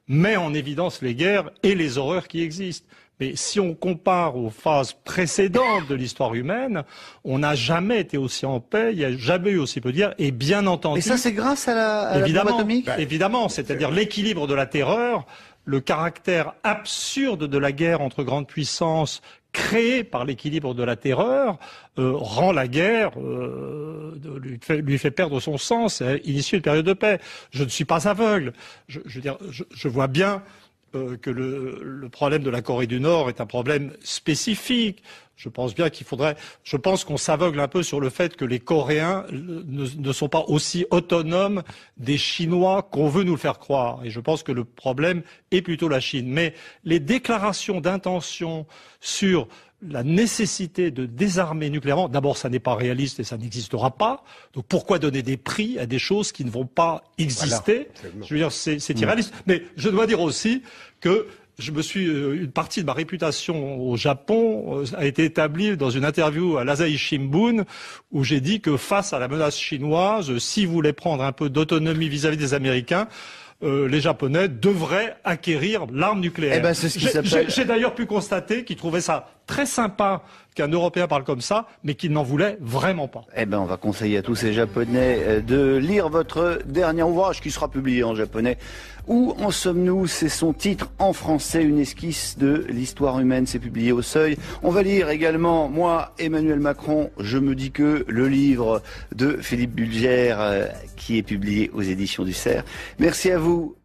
met en évidence les guerres et les horreurs qui existent. Mais si on compare aux phases précédentes de l'histoire humaine, on n'a jamais été aussi en paix, il n'y a jamais eu aussi peu de guerres, et bien entendu... Et ça, c'est grâce à la bombe atomique ? Évidemment, c'est-à-dire l'équilibre de la terreur, le caractère absurde de la guerre entre grandes puissances créé par l'équilibre de la terreur rend la guerre, lui fait perdre son sens et initie une période de paix. Je ne suis pas aveugle. Je vois bien que le problème de la Corée du Nord est un problème spécifique. Je pense bien je pense qu'on s'aveugle un peu sur le fait que les Coréens ne sont pas aussi autonomes des Chinois qu'on veut nous le faire croire. Et je pense que le problème est plutôt la Chine. Mais les déclarations d'intention sur la nécessité de désarmer nucléairement, d'abord ça n'est pas réaliste et ça n'existera pas. Donc pourquoi donner des prix à des choses qui ne vont pas exister? Voilà, je veux dire, c'est irréaliste. Mais je dois dire aussi que une partie de ma réputation au Japon a été établie dans une interview à l'Asahi Shimbun où j'ai dit que face à la menace chinoise, s'ils voulaient prendre un peu d'autonomie vis-à-vis des Américains, les Japonais devraient acquérir l'arme nucléaire. Eh ben, c'est ce qui s'appelle... J'ai d'ailleurs pu constater qu'ils trouvaient ça très sympa qu'un Européen parle comme ça, mais qu'ils n'en voulaient vraiment pas. Eh ben, on va conseiller à tous ces Japonais de lire votre dernier ouvrage qui sera publié en japonais. Où en sommes-nous? C'est son titre en français, une esquisse de l'histoire humaine. C'est publié au Seuil. On va lire également, moi, Emmanuel Macron, je me dis que, le livre de Philippe Bulgère, qui est publié aux éditions du Cerf. Merci à vous.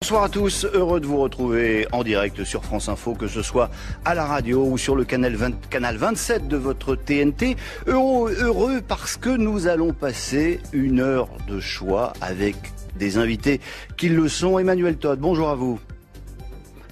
Bonsoir à tous, heureux de vous retrouver en direct sur France Info, que ce soit à la radio ou sur le canal 27 de votre TNT. Heureux parce que nous allons passer une heure de choix avec des invités qui le sont. Emmanuel Todd, bonjour à vous.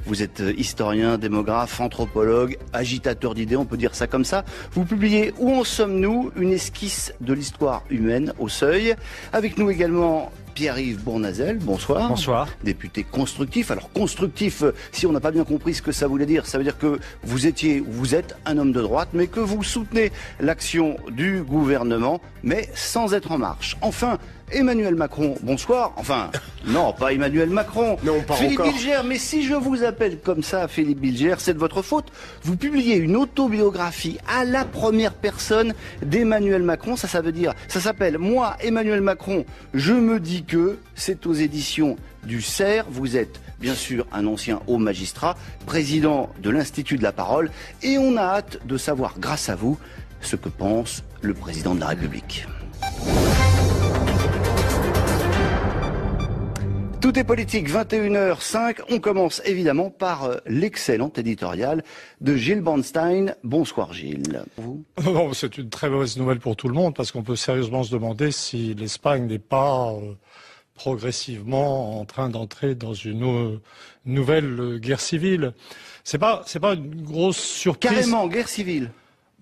Vous êtes historien, démographe, anthropologue, agitateur d'idées, on peut dire ça comme ça. Vous publiez Où en sommes-nous? Une esquisse de l'histoire humaine au Seuil. Avec nous également Pierre-Yves Bournazel, bonsoir. Bonsoir. Député constructif. Alors constructif, si on n'a pas bien compris ce que ça voulait dire, ça veut dire que vous êtes un homme de droite, mais que vous soutenez l'action du gouvernement, mais sans être en marche. Enfin, Emmanuel Macron, bonsoir. Enfin, non, pas Emmanuel Macron. Non, pas Philippe encore. Bilgère, mais si je vous appelle comme ça, Philippe Bilgère, c'est de votre faute. Vous publiez une autobiographie à la première personne d'Emmanuel Macron. Ça veut dire, ça s'appelle Moi, Emmanuel Macron, je me dis que, c'est aux éditions du Cerf. Vous êtes bien sûr un ancien haut magistrat, président de l'Institut de la Parole, et on a hâte de savoir, grâce à vous, ce que pense le président de la République. Tout est politique, 21h05. On commence évidemment par l'excellent éditorial de Gilles Bornstein. Bonsoir Gilles. Non, c'est une très mauvaise nouvelle pour tout le monde parce qu'on peut sérieusement se demander si l'Espagne n'est pas progressivement en train d'entrer dans une nouvelle guerre civile. C'est pas une grosse surprise. Carrément, guerre civile.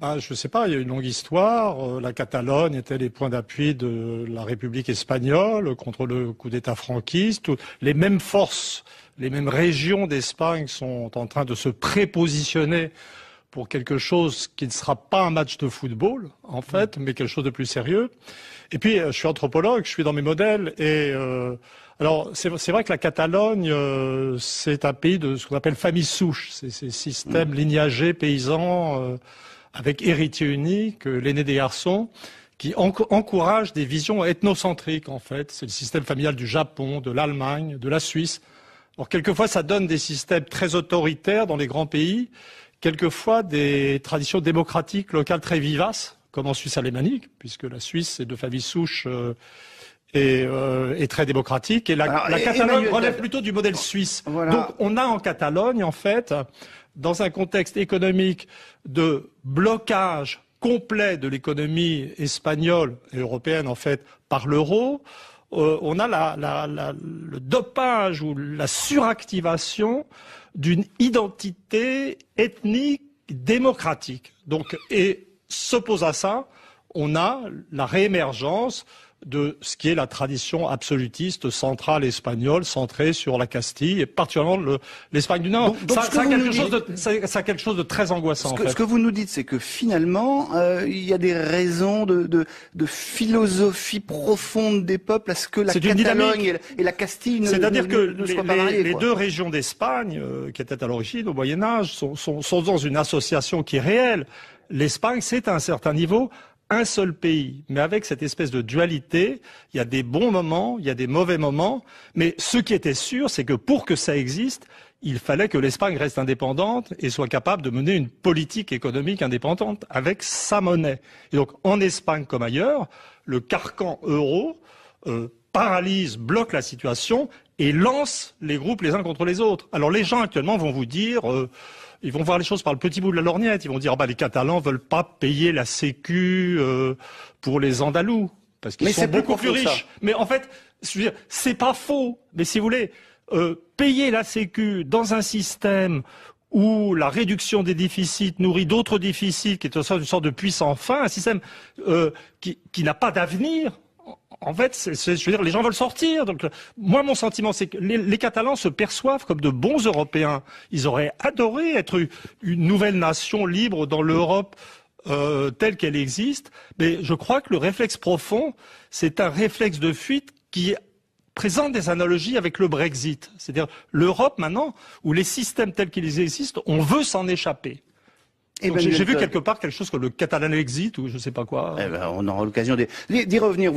Je ne sais pas, il y a une longue histoire. La Catalogne était les points d'appui de la République espagnole contre le coup d'État franquiste. Les mêmes forces, les mêmes régions d'Espagne sont en train de se prépositionner pour quelque chose qui ne sera pas un match de football, en fait, mais quelque chose de plus sérieux. Et puis, je suis anthropologue, je suis dans mes modèles, et alors c'est vrai que la Catalogne, c'est un pays de ce qu'on appelle famille souche, c'est ces systèmes lignagés paysans avec héritier unique, l'aîné des garçons, qui encourage des visions ethnocentriques, en fait. C'est le système familial du Japon, de l'Allemagne, de la Suisse. Alors, quelquefois, ça donne des systèmes très autoritaires dans les grands pays, quelquefois des traditions démocratiques locales très vivaces, comme en Suisse alémanique, puisque la Suisse est de famille souche est très démocratique, et la Catalogne relève plutôt du modèle suisse. Voilà. Donc, on a en Catalogne, en fait, dans un contexte économique de blocage complet de l'économie espagnole et européenne, en fait, par l'euro, on a le dopage ou la suractivation d'une identité ethnique démocratique. Donc, et s'oppose à ça, on a la réémergence de ce qui est la tradition absolutiste centrale espagnole, centrée sur la Castille, et particulièrement l'Espagne du Nord. Ça a quelque chose de très angoissant. Ce que vous nous dites, c'est que finalement, il y a des raisons de philosophie profonde des peuples à ce que la Catalogne et la Castille ne soient pas mariées. Les deux régions d'Espagne, qui étaient à l'origine, au Moyen-Âge, sont dans une association qui est réelle. L'Espagne, c'est à un certain niveau un seul pays, mais avec cette espèce de dualité. Il y a des bons moments, il y a des mauvais moments, mais ce qui était sûr, c'est que pour que ça existe, il fallait que l'Espagne reste indépendante et soit capable de mener une politique économique indépendante avec sa monnaie. Et donc, en Espagne comme ailleurs, le carcan euro paralyse, bloque la situation et lance les groupes les uns contre les autres. Alors les gens actuellement vont vous dire, ils vont voir les choses par le petit bout de la lorgnette, ils vont dire les Catalans veulent pas payer la Sécu pour les Andalous parce qu'ils sont beaucoup plus riches. Mais en fait, c'est pas faux. Mais si vous voulez, payer la Sécu dans un système où la réduction des déficits nourrit d'autres déficits, qui est une sorte de puissant fin, un système qui n'a pas d'avenir. En fait, je veux dire, les gens veulent sortir. Donc, moi, mon sentiment, c'est que les Catalans se perçoivent comme de bons Européens. Ils auraient adoré être une nouvelle nation libre dans l'Europe telle qu'elle existe. Mais je crois que le réflexe profond, c'est un réflexe de fuite qui présente des analogies avec le Brexit. C'est-à-dire l'Europe maintenant, où les systèmes tels qu'ils existent, on veut s'en échapper. J'ai vu quelque part quelque chose comme le Catalan Exit ou je sais pas quoi. On aura l'occasion d'y revenir.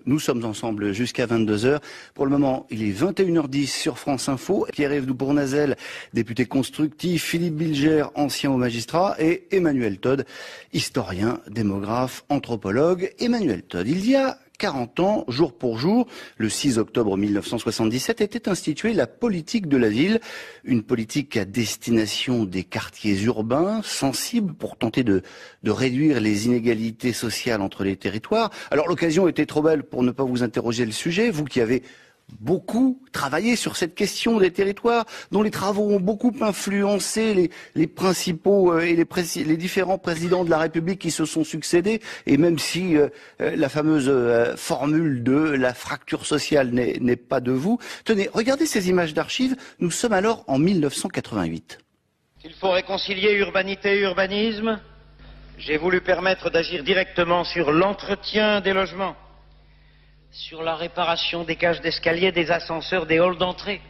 Nous sommes ensemble jusqu'à 22h. Pour le moment, il est 21h10 sur France Info. Pierre-Yves Bournazel, député constructif, Philippe Bilger, ancien haut magistrat, et Emmanuel Todd, historien, démographe, anthropologue. Emmanuel Todd, il y a 40 ans, jour pour jour, le 6 octobre 1977, était instituée la politique de la ville, une politique à destination des quartiers urbains, sensible pour tenter de réduire les inégalités sociales entre les territoires. Alors l'occasion était trop belle pour ne pas vous interroger le sujet, vous qui avez beaucoup travaillé sur cette question des territoires, dont les travaux ont beaucoup influencé les principaux et les différents présidents de la République qui se sont succédés, et même si la fameuse formule de la fracture sociale n'est pas de vous. Tenez, regardez ces images d'archives, nous sommes alors en 1988. Il faut réconcilier urbanité et urbanisme. J'ai voulu permettre d'agir directement sur l'entretien des logements, sur la réparation des cages d'escalier, des ascenseurs, des halls d'entrée.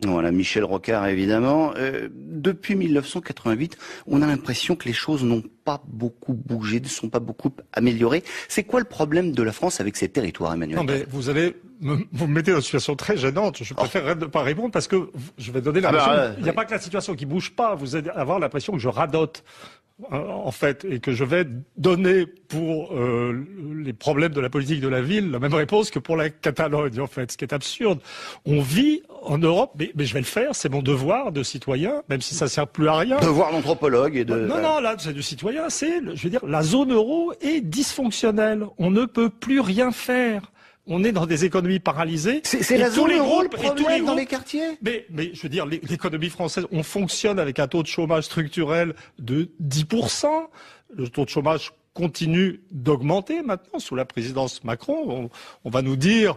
Voilà, Michel Rocard, évidemment. Depuis 1988, on a l'impression que les choses n'ont pas beaucoup bougé, ne sont pas beaucoup améliorées. C'est quoi le problème de la France avec ces territoires, Emmanuel? Non, mais vous me mettez dans une situation très gênante. Je préfère ne pas répondre parce que je vais donner l'impression. Il n'y a pas que la situation qui bouge pas. Vous allez avoir l'impression que je radote. En fait, et que je vais donner pour les problèmes de la politique de la ville la même réponse que pour la Catalogne, en fait, ce qui est absurde. On vit en Europe, mais je vais le faire, c'est mon devoir de citoyen, même si ça sert plus à rien. Devoir d'anthropologue et de... Non, là, c'est du citoyen, je veux dire, la zone euro est dysfonctionnelle. On ne peut plus rien faire. On est dans des économies paralysées. C'est la zone euro le problème dans les quartiers. Mais je veux dire, l'économie française, on fonctionne avec un taux de chômage structurel de 10%. Le taux de chômage continue d'augmenter maintenant sous la présidence Macron. On va nous dire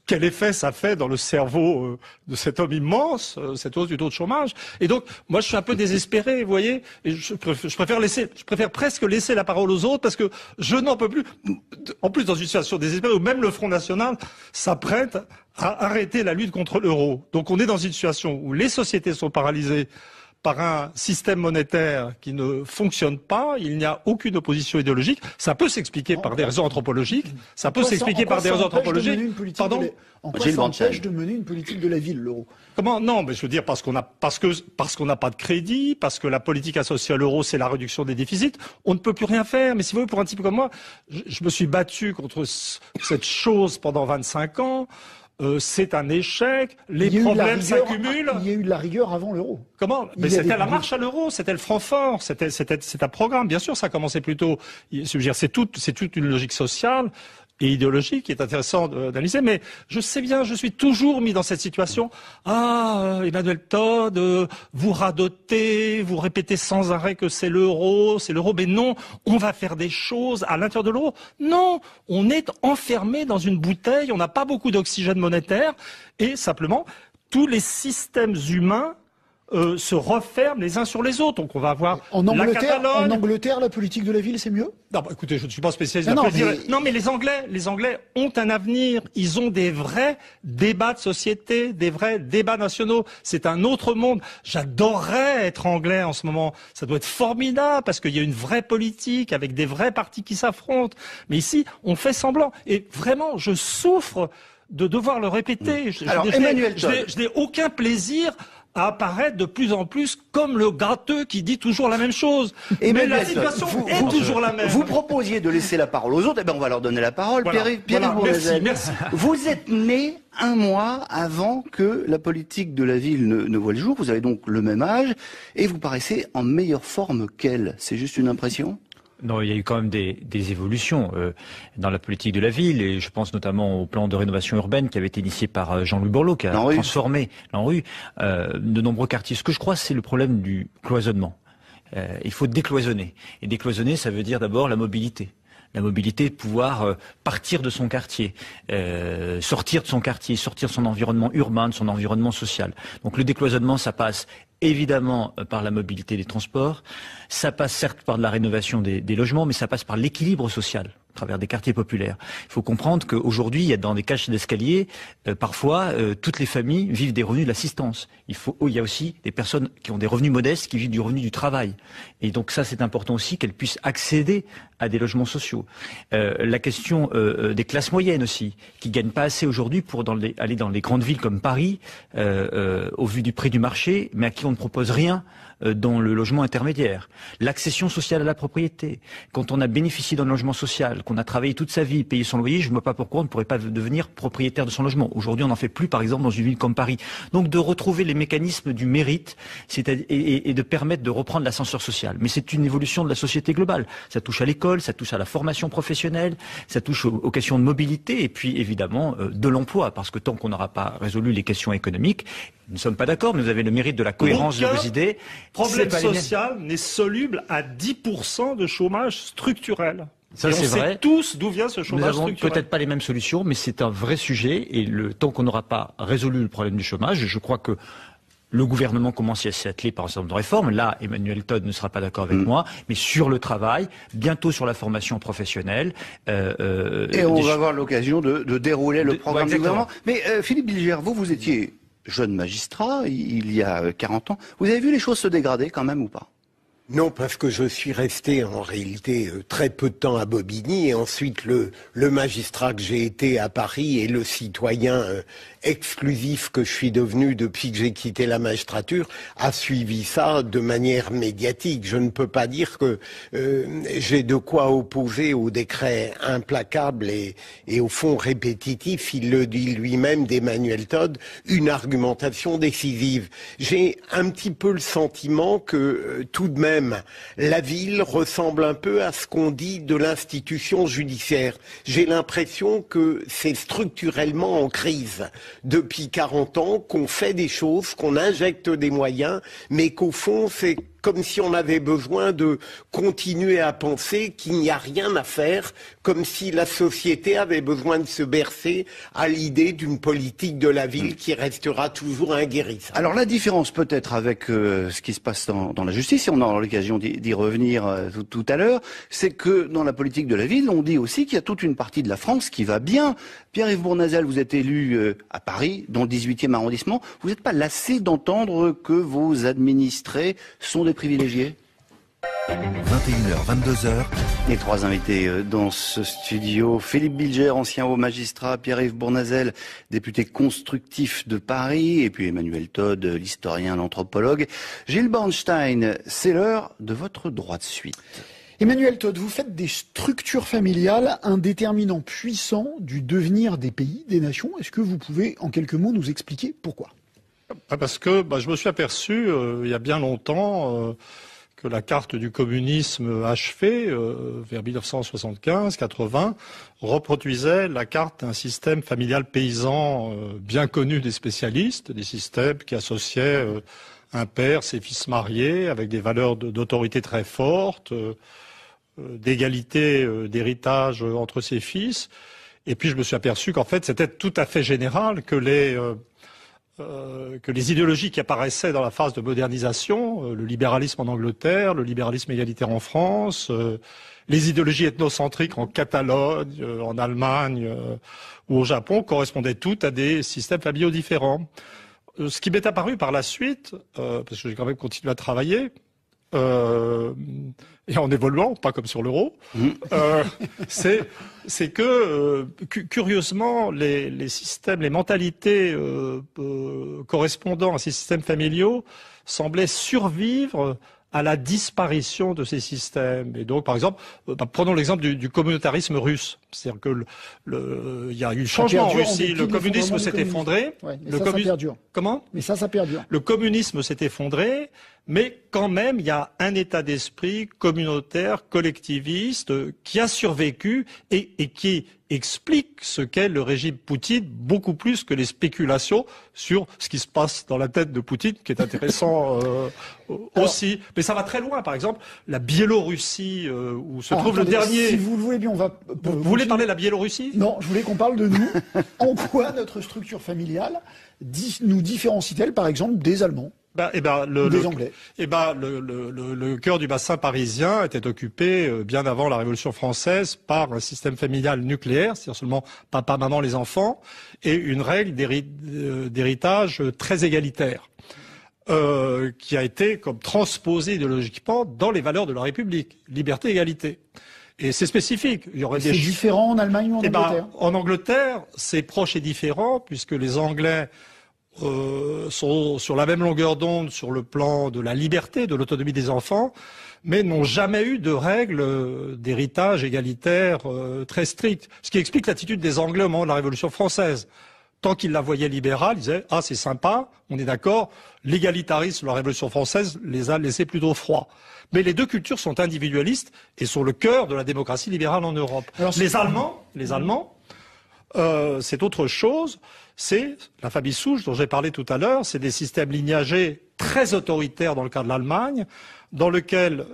quel effet ça fait dans le cerveau de cet homme immense, cette hausse du taux de chômage. Et donc, moi, je suis un peu désespéré, vous voyez. Et je préfère presque laisser la parole aux autres parce que je n'en peux plus. En plus, dans une situation désespérée où même le Front National s'apprête à arrêter la lutte contre l'euro. Donc, on est dans une situation où les sociétés sont paralysées par un système monétaire qui ne fonctionne pas, il n'y a aucune opposition idéologique. Ça peut s'expliquer par des raisons anthropoliques. Ça peut s'expliquer par des raisons anthropologiques. Pardon ? En quoi ça empêche de mener une politique de la ville, l'euro ? Comment ? Non, mais je veux dire parce qu'on n'a pas de crédit, parce que la politique associée à l'euro, c'est la réduction des déficits. On ne peut plus rien faire. Mais si vous voulez, pour un type comme moi, je me suis battu contre cette chose pendant 25 ans. C'est un échec, les problèmes s'accumulent. Il y a eu de la rigueur avant l'euro. Comment ? Mais c'était la marche à l'euro, c'était le franc fort, c'était un programme. Bien sûr, ça a commencé plus tôt. C'est toute une logique sociale et idéologique qui est intéressant d'analyser, mais je sais bien, je suis toujours mis dans cette situation. Emmanuel Todd, vous radotez, vous répétez sans arrêt que c'est l'euro, mais non, on va faire des choses à l'intérieur de l'euro. Non, on est enfermé dans une bouteille, on n'a pas beaucoup d'oxygène monétaire, et simplement, tous les systèmes humains se referment les uns sur les autres. Donc on va avoir en Angleterre, la Catalogne. En Angleterre, la politique de la ville, c'est mieux? Non, bah, écoutez, je ne suis pas spécialiste. Non, mais les Anglais ont un avenir. Ils ont des vrais débats de société, des vrais débats nationaux. C'est un autre monde. J'adorerais être anglais en ce moment. Ça doit être formidable parce qu'il y a une vraie politique avec des vrais partis qui s'affrontent. Mais ici, on fait semblant. Et vraiment, je souffre de devoir le répéter. Je n'ai aucun plaisir à apparaître de plus en plus comme le gratteux qui dit toujours la même chose. Mais la situation est toujours la même. Vous proposiez de laisser la parole aux autres, eh ben on va leur donner la parole. Voilà. Merci. Vous êtes né un mois avant que la politique de la ville ne voie le jour. Vous avez donc le même âge et vous paraissez en meilleure forme qu'elle. C'est juste une impression ? Non, il y a eu quand même des évolutions dans la politique de la ville, et je pense notamment au plan de rénovation urbaine qui avait été initié par Jean-Louis Borloo, qui a transformé l'ANRU, de nombreux quartiers. Ce que je crois, c'est le problème du cloisonnement. Il faut décloisonner. Et décloisonner, ça veut dire d'abord la mobilité. La mobilité de pouvoir partir de son quartier, sortir de son quartier, sortir de son environnement urbain, de son environnement social. Donc le décloisonnement, ça passe évidemment par la mobilité des transports, ça passe certes par de la rénovation des logements, mais ça passe par l'équilibre social à travers des quartiers populaires. Il faut comprendre qu'aujourd'hui, il y a dans des cages d'escalier, parfois, toutes les familles vivent des revenus de l'assistance. Il y a aussi des personnes qui ont des revenus modestes qui vivent du revenu du travail. Et donc ça, c'est important aussi qu'elles puissent accéder à des logements sociaux. La question des classes moyennes aussi, qui gagnent pas assez aujourd'hui pour aller dans les grandes villes comme Paris, au vu du prix du marché, mais à qui on ne propose rien dans le logement intermédiaire. L'accession sociale à la propriété. Quand on a bénéficié d'un logement social, qu'on a travaillé toute sa vie, payé son loyer, je ne vois pas pourquoi on ne pourrait pas devenir propriétaire de son logement. Aujourd'hui, on n'en fait plus, par exemple, dans une ville comme Paris. Donc de retrouver les mécanismes du mérite et de permettre de reprendre l'ascenseur social. Mais c'est une évolution de la société globale. Ça touche à l'école, ça touche à la formation professionnelle, ça touche aux questions de mobilité et puis évidemment de l'emploi. Parce que tant qu'on n'aura pas résolu les questions économiques, nous ne sommes pas d'accord, mais vous avez le mérite de la cohérence de vos idées. Problème social n'est soluble à 10% de chômage structurel. Ça, c'est vrai. On sait tous d'où vient ce chômage structurel. Nous n'avons peut-être pas les mêmes solutions, mais c'est un vrai sujet. Et tant qu'on n'aura pas résolu le problème du chômage, je crois que le gouvernement commence à s'y atteler par un certain nombre de réformes. Là, Emmanuel Todd ne sera pas d'accord avec moi, mais sur le travail, bientôt sur la formation professionnelle. Et on va avoir l'occasion de dérouler le programme du gouvernement. Mais Philippe Bilger, vous étiez jeune magistrat il y a 40 ans. Vous avez vu les choses se dégrader quand même ou pas ? Non, parce que je suis resté en réalité très peu de temps à Bobigny et ensuite le magistrat que j'ai été à Paris et le citoyen exclusif que je suis devenu depuis que j'ai quitté la magistrature a suivi ça de manière médiatique. Je ne peux pas dire que j'ai de quoi opposer au décret implacable et au fond répétitif, il le dit lui-même d'Emmanuel Todd, une argumentation décisive. J'ai un petit peu le sentiment que tout de même la ville ressemble un peu à ce qu'on dit de l'institution judiciaire. J'ai l'impression que c'est structurellement en crise depuis 40 ans, qu'on fait des choses, qu'on injecte des moyens, mais qu'au fond, c'est comme si on avait besoin de continuer à penser qu'il n'y a rien à faire, comme si la société avait besoin de se bercer à l'idée d'une politique de la ville qui restera toujours inguérissable. Alors la différence peut-être avec ce qui se passe dans la justice, et on aura l'occasion d'y revenir tout à l'heure, c'est que dans la politique de la ville, on dit aussi qu'il y a toute une partie de la France qui va bien. Pierre-Yves Bournazel, vous êtes élu à Paris, dans le 18e arrondissement. Vous n'êtes pas lassé d'entendre que vos administrés sont des privilégiés ? 21h, 22h. Les trois invités dans ce studio, Philippe Bilger, ancien haut magistrat, Pierre-Yves Bournazel, député constructif de Paris, et puis Emmanuel Todd, l'historien, l'anthropologue. Gilles Bornstein, c'est l'heure de votre droit de suite. Emmanuel Todd, vous faites des structures familiales un déterminant puissant du devenir des pays, des nations. Est-ce que vous pouvez, en quelques mots, nous expliquer pourquoi ? Parce que je me suis aperçu, il y a bien longtemps, que la carte du communisme achevée, vers 1975-80, reproduisait la carte d'un système familial paysan bien connu des spécialistes, des systèmes qui associaient un père, ses fils mariés, avec des valeurs d'autorité très fortes, d'égalité d'héritage entre ses fils. Et puis je me suis aperçu qu'en fait c'était tout à fait général, que les que les idéologies qui apparaissaient dans la phase de modernisation, le libéralisme en Angleterre, le libéralisme égalitaire en France, les idéologies ethnocentriques en Catalogne, en Allemagne ou au Japon, correspondaient toutes à des systèmes familiaux différents. Ce qui m'est apparu par la suite, parce que j'ai quand même continué à travailler, et en évoluant, pas comme sur l'euro, c'est que curieusement les systèmes, les mentalités correspondant à ces systèmes familiaux semblaient survivre à la disparition de ces systèmes. Et donc, par exemple, prenons l'exemple du communautarisme russe. C'est-à-dire que il y a eu changement en Russie, le communisme s'est effondré. Ouais, ça perdure. Comment ? Mais ça perdure. Le communisme s'est effondré, mais quand même, il y a un état d'esprit communautaire, collectiviste, qui a survécu et qui explique ce qu'est le régime Poutine, beaucoup plus que les spéculations sur ce qui se passe dans la tête de Poutine, qui est intéressant aussi. Mais ça va très loin. Par exemple, la Biélorussie, où se trouve le dernier... Si vous le voulez bien, on va... Vous voulez parler de la Biélorussie ? Non, je voulais qu'on parle de nous. En quoi notre structure familiale nous différencie-t-elle, par exemple, des Allemands ? Des Anglais. Le cœur du bassin parisien était occupé bien avant la Révolution française par un système familial nucléaire, c'est-à-dire seulement papa, maman, les enfants, et une règle d'héritage très égalitaire, qui a été comme transposée idéologiquement dans les valeurs de la République, liberté, égalité. Et c'est spécifique. Il y aurait c'est différent en Allemagne ou en Angleterre ? En Angleterre, c'est proche et différent, puisque les Anglais sont sur la même longueur d'onde sur le plan de la liberté, de l'autonomie des enfants, mais n'ont jamais eu de règles d'héritage égalitaire très strictes. Ce qui explique l'attitude des Anglais au moment de la Révolution française. Tant qu'ils la voyaient libérale, ils disaient « Ah, c'est sympa, on est d'accord, l'égalitarisme de la Révolution française les a laissés plutôt froids ». Mais les deux cultures sont individualistes et sont le cœur de la démocratie libérale en Europe. Alors, les Allemands, c'est autre chose. C'est la famille souche dont j'ai parlé tout à l'heure. C'est des systèmes lignagés très autoritaires dans le cas de l'Allemagne, dans lequel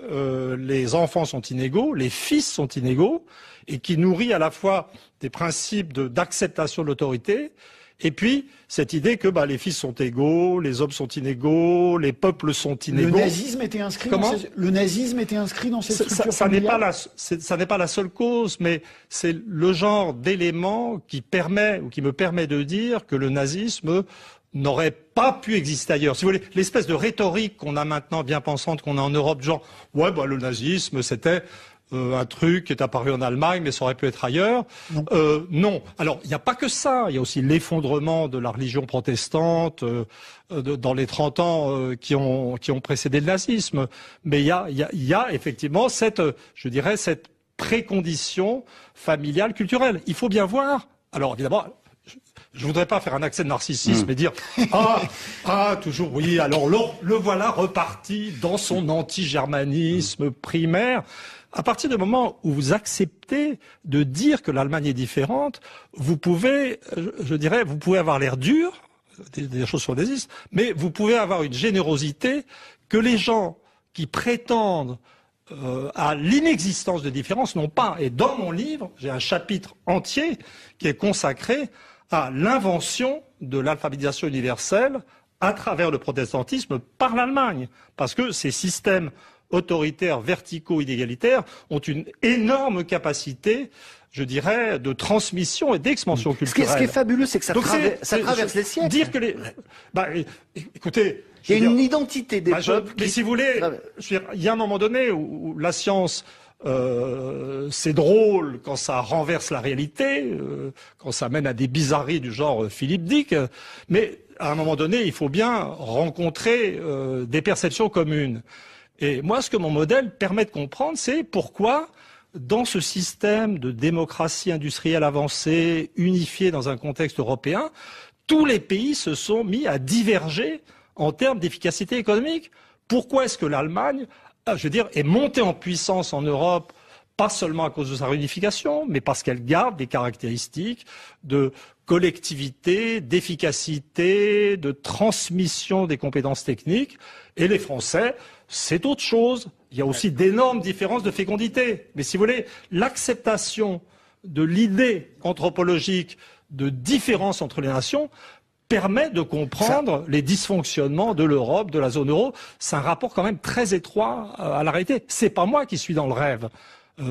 les enfants sont inégaux, les fils sont inégaux, et qui nourrit à la fois des principes d'acceptation de l'autorité, et puis cette idée que les fils sont égaux, les hommes sont inégaux, les peuples sont inégaux. Le nazisme était inscrit dans cette structure familiale. Ça n'est pas la seule cause, mais c'est le genre d'élément qui me permet de dire que le nazisme n'aurait pas pu exister ailleurs. Si vous voulez, l'espèce de rhétorique qu'on a maintenant bien pensante qu'on a en Europe, genre le nazisme c'était un truc qui est apparu en Allemagne, mais ça aurait pu être ailleurs. Non. Alors, il n'y a pas que ça. Il y a aussi l'effondrement de la religion protestante dans les 30 ans qui ont précédé le nazisme. Mais il y a effectivement cette précondition familiale, culturelle. Il faut bien voir. Alors, évidemment, je voudrais pas faire un accès de narcissisme et dire toujours oui, alors le voilà reparti dans son anti-germanisme primaire. À partir du moment où vous acceptez de dire que l'Allemagne est différente, vous pouvez avoir l'air dur, des choses sur le nazisme, mais vous pouvez avoir une générosité que les gens qui prétendent à l'inexistence de différence n'ont pas. Et dans mon livre, j'ai un chapitre entier qui est consacré à l'invention de l'alphabétisation universelle à travers le protestantisme par l'Allemagne. Parce que ces systèmes autoritaires, verticaux, inégalitaires ont une énorme capacité, je dirais, de transmission et d'expansion culturelle. Ce qui est fabuleux, c'est que ça traverse les siècles. Dire que écoutez... Il y a une identité des peuples. Mais si vous voulez, il y a un moment donné où la science... c'est drôle quand ça renverse la réalité, quand ça mène à des bizarreries du genre Philippe Dick, mais à un moment donné, il faut bien rencontrer des perceptions communes. Et moi, ce que mon modèle permet de comprendre, c'est pourquoi, dans ce système de démocratie industrielle avancée, unifiée dans un contexte européen, tous les pays se sont mis à diverger en termes d'efficacité économique. Pourquoi est-ce que l'Allemagne est montée en puissance en Europe, pas seulement à cause de sa réunification, mais parce qu'elle garde des caractéristiques de collectivité, d'efficacité, de transmission des compétences techniques. Et les Français, c'est autre chose. Il y a aussi d'énormes différences de fécondité. Mais si vous voulez, l'acceptation de l'idée anthropologique de différence entre les nations permet de comprendre les dysfonctionnements de l'Europe, de la zone euro. C'est un rapport quand même très étroit à la réalité. C'est pas moi qui suis dans le rêve,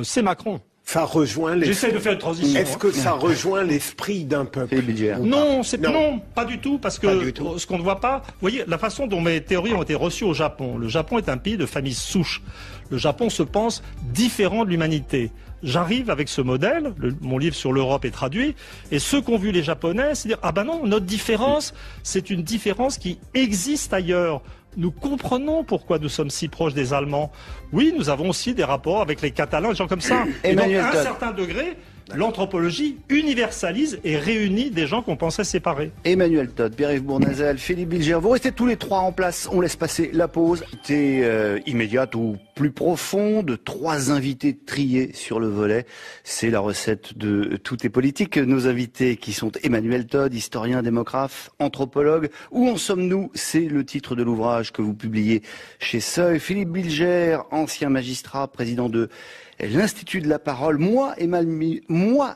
c'est Macron. Ça rejoint les... J'essaie de faire une transition. Est-ce que ça rejoint l'esprit d'un peuple? Non, pas du tout, parce que ce qu'on ne voit pas, vous voyez, la façon dont mes théories ont été reçues au Japon. Le Japon est un pays de famille souche. Le Japon se pense différent de l'humanité. J'arrive avec ce modèle, mon livre sur l'Europe est traduit, et ceux qu'ont vu les Japonais, c'est dire, ah ben non, notre différence, c'est une différence qui existe ailleurs. Nous comprenons pourquoi nous sommes si proches des Allemands. Oui, nous avons aussi des rapports avec les Catalans, des gens comme ça. Et donc, à un certain degré, l'anthropologie universalise et réunit des gens qu'on pensait séparés. Emmanuel Todt, Pierre-Yves Bournazel, Philippe Bilger, vous restez tous les trois en place. On laisse passer la pause. C'était immédiate ou plus profonde. 3 invités triés sur le volet. C'est la recette de Tout est politique. Nos invités qui sont Emmanuel Todt, historien, démographe, anthropologue. Où en sommes-nous? C'est le titre de l'ouvrage que vous publiez chez Seuil. Philippe Bilger, ancien magistrat, président de l'Institut de la Parole. Moi,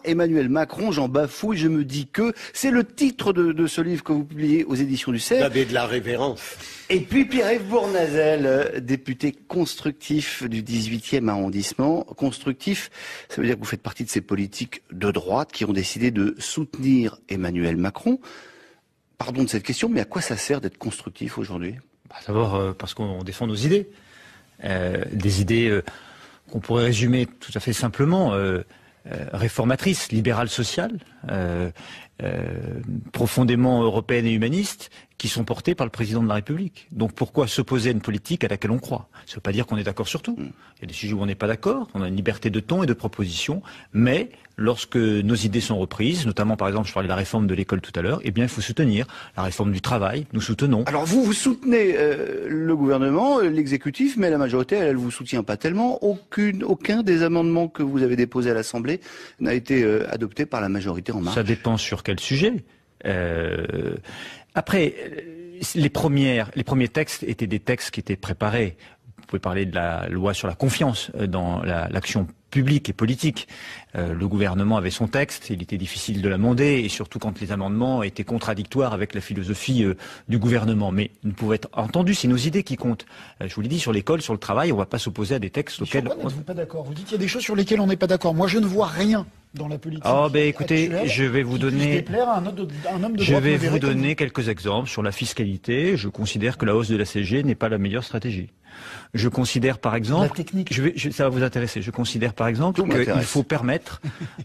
Emmanuel Macron, j'en bafouille, je me dis que c'est le titre de ce livre que vous publiez aux éditions du CERF. Vous avez de la révérence. Et puis Pierre-Yves Bournazel, député constructif du 18e arrondissement. Constructif, ça veut dire que vous faites partie de ces politiques de droite qui ont décidé de soutenir Emmanuel Macron. Pardon de cette question, mais à quoi ça sert d'être constructif aujourd'hui? D'abord parce qu'on défend nos idées. Des idées... qu'on pourrait résumer tout à fait simplement, réformatrice, libérale sociale, profondément européenne et humaniste, qui sont portées par le président de la République. Donc pourquoi s'opposer à une politique à laquelle on croit? Ça ne veut pas dire qu'on est d'accord sur tout. Il y a des sujets où on n'est pas d'accord, on a une liberté de ton et de proposition, mais lorsque nos idées sont reprises, notamment par exemple, je parlais de la réforme de l'école tout à l'heure, eh bien il faut soutenir la réforme du travail, nous soutenons. Alors vous soutenez le gouvernement, l'exécutif, mais la majorité, elle vous soutient pas tellement. Aucun des amendements que vous avez déposés à l'Assemblée n'a été adopté par la majorité En Marche. Ça dépend sur quel sujet. Après, les premiers textes étaient des textes qui étaient préparés. Vous pouvez parler de la loi sur la confiance dans l'action publique et politique. Le gouvernement avait son texte, il était difficile de l'amender, et surtout quand les amendements étaient contradictoires avec la philosophie du gouvernement. Mais nous pouvons être entendus, c'est nos idées qui comptent. Je vous l'ai dit, sur l'école, sur le travail, on ne va pas s'opposer à des textes auxquels... Pourquoi n'êtes-vous pas d'accord? Vous dites qu'il y a des choses sur lesquelles on n'est pas d'accord. Moi, je ne vois rien dans la politique. Oh, ben écoutez, je vais vous donner... Je vais vous donner quelques exemples sur la fiscalité. Je considère que la hausse de la CSG n'est pas la meilleure stratégie. Je considère par exemple, ça va vous intéresser, je considère par exemple qu'il faut permettre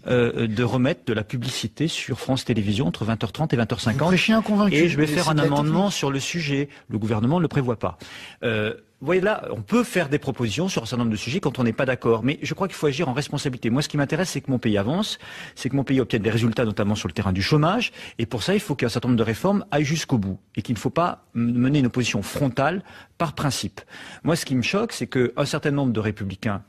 de remettre de la publicité sur France Télévisions entre 20h30 et 20h50. Et je vais faire un amendement sur le sujet. Le gouvernement ne le prévoit pas. Vous voyez là, on peut faire des propositions sur un certain nombre de sujets quand on n'est pas d'accord, mais je crois qu'il faut agir en responsabilité. Moi, ce qui m'intéresse, c'est que mon pays avance, c'est que mon pays obtienne des résultats, notamment sur le terrain du chômage, et pour ça, il faut qu'un certain nombre de réformes aillent jusqu'au bout, et qu'il ne faut pas mener une opposition frontale par principe. Moi, ce qui me choque, c'est qu'un certain nombre de républicains,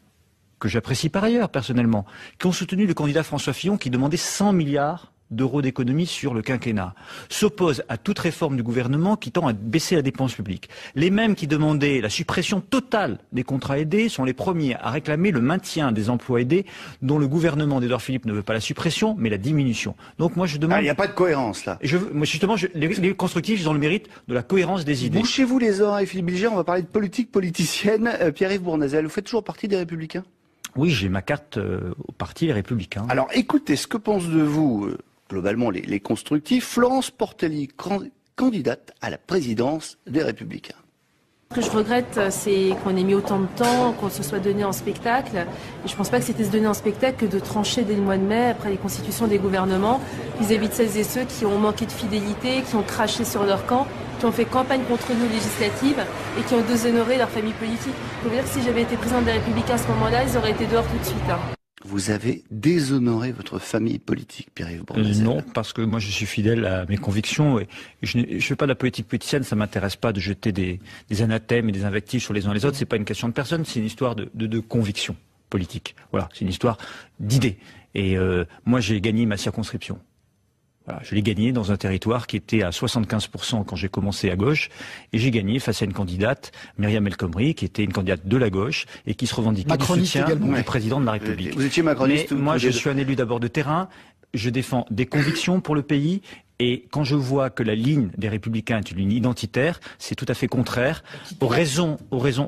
que j'apprécie par ailleurs personnellement, qui ont soutenu le candidat François Fillon, qui demandait 100 milliards d'euros d'économie sur le quinquennat, s'opposent à toute réforme du gouvernement qui tend à baisser la dépense publique. Les mêmes qui demandaient la suppression totale des contrats aidés sont les premiers à réclamer le maintien des emplois aidés, dont le gouvernement d'Édouard Philippe ne veut pas la suppression, mais la diminution. Donc moi je demande... Il n'y a pas de cohérence là. Moi justement, les constructifs, ils ont le mérite de la cohérence des idées. Bouchez-vous les oreilles, Philippe Bilger, on va parler de politique politicienne. Pierre-Yves Bournazel, vous faites toujours partie des Républicains? Oui, j'ai ma carte au parti Les Républicains. Alors écoutez, ce que pensent de vous... globalement les constructifs, Florence Portelli, candidate à la présidence des Républicains. Ce que je regrette, c'est qu'on ait mis autant de temps, qu'on se soit donné en spectacle. Et je ne pense pas que c'était se donner en spectacle que de trancher dès le mois de mai, après les constitutions des gouvernements, vis-à-vis de celles et ceux qui ont manqué de fidélité, qui ont craché sur leur camp, qui ont fait campagne contre nous législatives et qui ont déshonoré leur famille politique. Je veux dire que si j'avais été présidente des Républicains à ce moment-là, ils auraient été dehors tout de suite. Vous avez déshonoré votre famille politique, Pierre-Yves Bournazel. Non, parce que moi je suis fidèle à mes convictions et je ne fais pas de la politique politicienne, ça m'intéresse pas de jeter des anathèmes et des invectives sur les uns les autres, c'est pas une question de personne, c'est une histoire de conviction politique. Voilà, c'est une histoire d'idées. Et moi j'ai gagné ma circonscription. Voilà, je l'ai gagné dans un territoire qui était à 75% quand j'ai commencé à gauche, et j'ai gagné face à une candidate, Myriam El Khomri, qui était une candidate de la gauche et qui se revendiquait du soutien du président de la République. Vous étiez macroniste. Mais moi, je suis un élu d'abord de terrain. je défends des convictions pour le pays. Et quand je vois que la ligne des Républicains est une ligne identitaire, c'est tout à fait contraire aux raisons,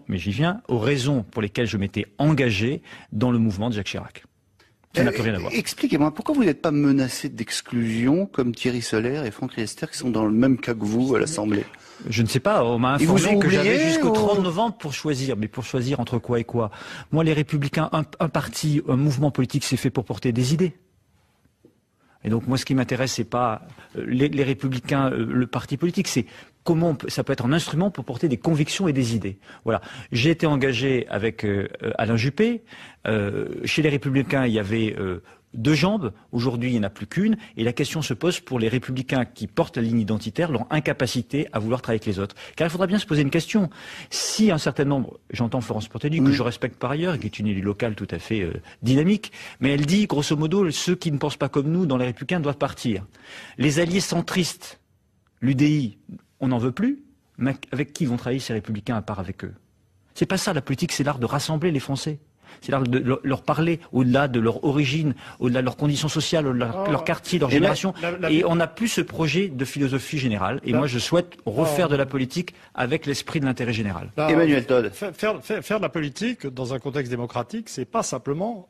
mais j'y viens, aux raisons pour lesquelles je m'étais engagé dans le mouvement de Jacques Chirac. Ça n'a plus rien à voir. Expliquez-moi, pourquoi vous n'êtes pas menacé d'exclusion comme Thierry Solaire et Franck Riester qui sont dans le même cas que vous à l'Assemblée? Je ne sais pas, on m'a informé que j'avais jusqu'au 30 novembre pour choisir. Mais pour choisir entre quoi et quoi? Moi, les Républicains, un parti, un mouvement politique, c'est fait pour porter des idées. Et donc moi, ce qui m'intéresse, c'est pas les Républicains, le parti politique, c'est comment ça peut être un instrument pour porter des convictions et des idées. Voilà. J'ai été engagé avec Alain Juppé. Chez les Républicains, il y avait 2 jambes. Aujourd'hui, il n'y en a plus qu'une. Et la question se pose pour les Républicains qui portent la ligne identitaire, leur incapacité à vouloir travailler avec les autres. Car il faudra bien se poser une question. Si un certain nombre, j'entends Florence Portelli, que je respecte par ailleurs, qui est une élue locale tout à fait dynamique, mais elle dit, grosso modo, ceux qui ne pensent pas comme nous dans les Républicains doivent partir. Les alliés centristes, l'UDI, on n'en veut plus, mais avec qui vont travailler ces Républicains à part avec eux? C'est pas ça, la politique, c'est l'art de rassembler les Français. C'est l'art de leur parler au-delà de leur origine, au-delà de leurs conditions sociales, au-delà de leur quartier, leur génération. Et on n'a plus ce projet de philosophie générale. Et moi, je souhaite refaire de la politique avec l'esprit de l'intérêt général. Emmanuel Todd. Faire de la politique dans un contexte démocratique, c'est pas simplement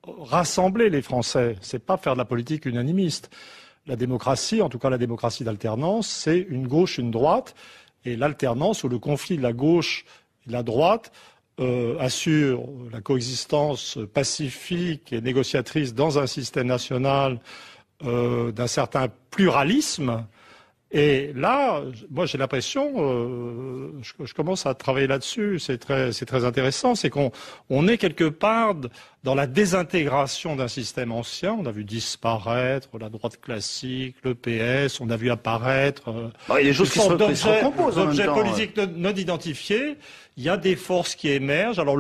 rassembler les Français. C'est pas faire de la politique unanimiste. La démocratie, en tout cas la démocratie d'alternance, c'est une gauche, une droite. Et l'alternance ou le conflit de la gauche et de la droite assure la coexistence pacifique et négociatrice dans un système national d'un certain pluralisme. Et là, moi j'ai l'impression, je commence à travailler là-dessus, c'est très intéressant, c'est qu'on est quelque part dans la désintégration d'un système ancien. On a vu disparaître la droite classique, le PS, on a vu apparaître des choses qui se d'objets politiques non identifiés. Il y a des forces qui émergent. Alors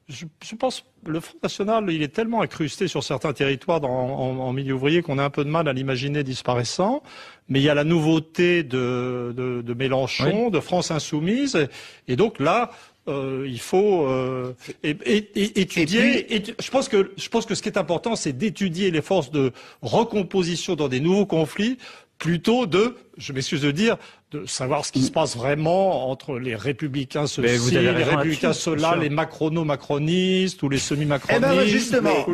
je pense le Front National, il est tellement incrusté sur certains territoires en milieu ouvrier qu'on a un peu de mal à l'imaginer disparaissant. Mais il y a la nouveauté de Mélenchon, de France Insoumise, et donc là, il faut étudier. Je pense que ce qui est important, c'est d'étudier les forces de recomposition dans des nouveaux conflits, plutôt je m'excuse de dire, de savoir ce qui se passe vraiment entre les républicains ceci, les républicains cela, les macronistes ou les semi-macronistes. Eh ben justement,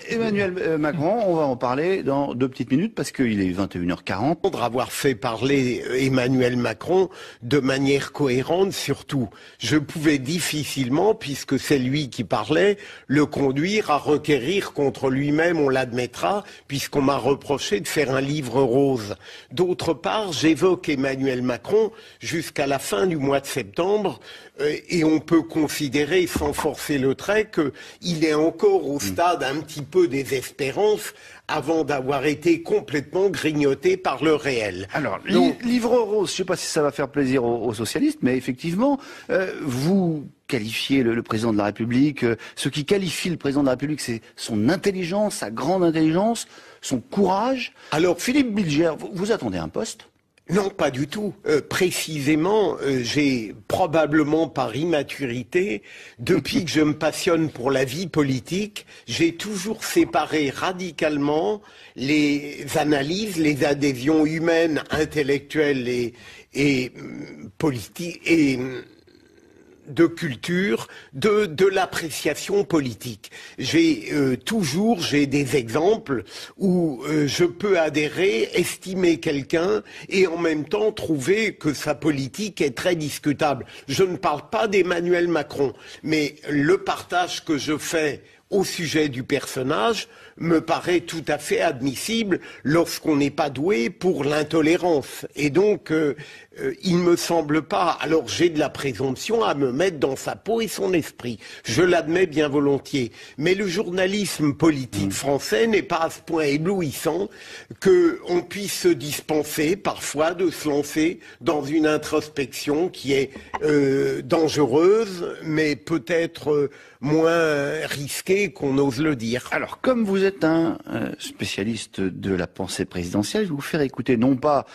Emmanuel Macron, on va en parler dans 2 petites minutes parce qu'il est 21h40. Pour avoir fait parler Emmanuel Macron de manière cohérente, surtout, je pouvais difficilement, puisque c'est lui qui parlait, le conduire à requérir contre lui-même, on l'admettra, puisqu'on m'a reproché de faire un livre rose. D'autre part, j'évoque Emmanuel Macron jusqu'à la fin du mois de septembre et on peut considérer, sans forcer le trait, qu'il est encore au stade un petit peu désespérance avant d'avoir été complètement grignoté par le réel. Alors, livre rose, je ne sais pas si ça va faire plaisir aux socialistes, mais effectivement, vous qualifiez le président de la République, ce qui qualifie le président de la République, c'est son intelligence, sa grande intelligence, son courage. Alors, Philippe Bilger, vous attendez un poste ? Non, pas du tout. Précisément, j'ai probablement par immaturité, depuis que je me passionne pour la vie politique, j'ai toujours séparé radicalement les analyses, les adhésions humaines, intellectuelles et politiques et de culture, de l'appréciation politique. J'ai des exemples où je peux adhérer, estimer quelqu'un et en même temps trouver que sa politique est très discutable. Je ne parle pas d'Emmanuel Macron, mais le partage que je fais au sujet du personnage me paraît tout à fait admissible lorsqu'on n'est pas doué pour l'intolérance. Et donc, il ne me semble pas, alors j'ai de la présomption à me mettre dans sa peau et son esprit. Je l'admets bien volontiers. Mais le journalisme politique français n'est pas à ce point éblouissant qu'on puisse se dispenser parfois de se lancer dans une introspection qui est dangereuse, mais peut-être moins risqué qu'on ose le dire. Alors, comme vous êtes un spécialiste de la pensée présidentielle, je vais vous faire écouter non pas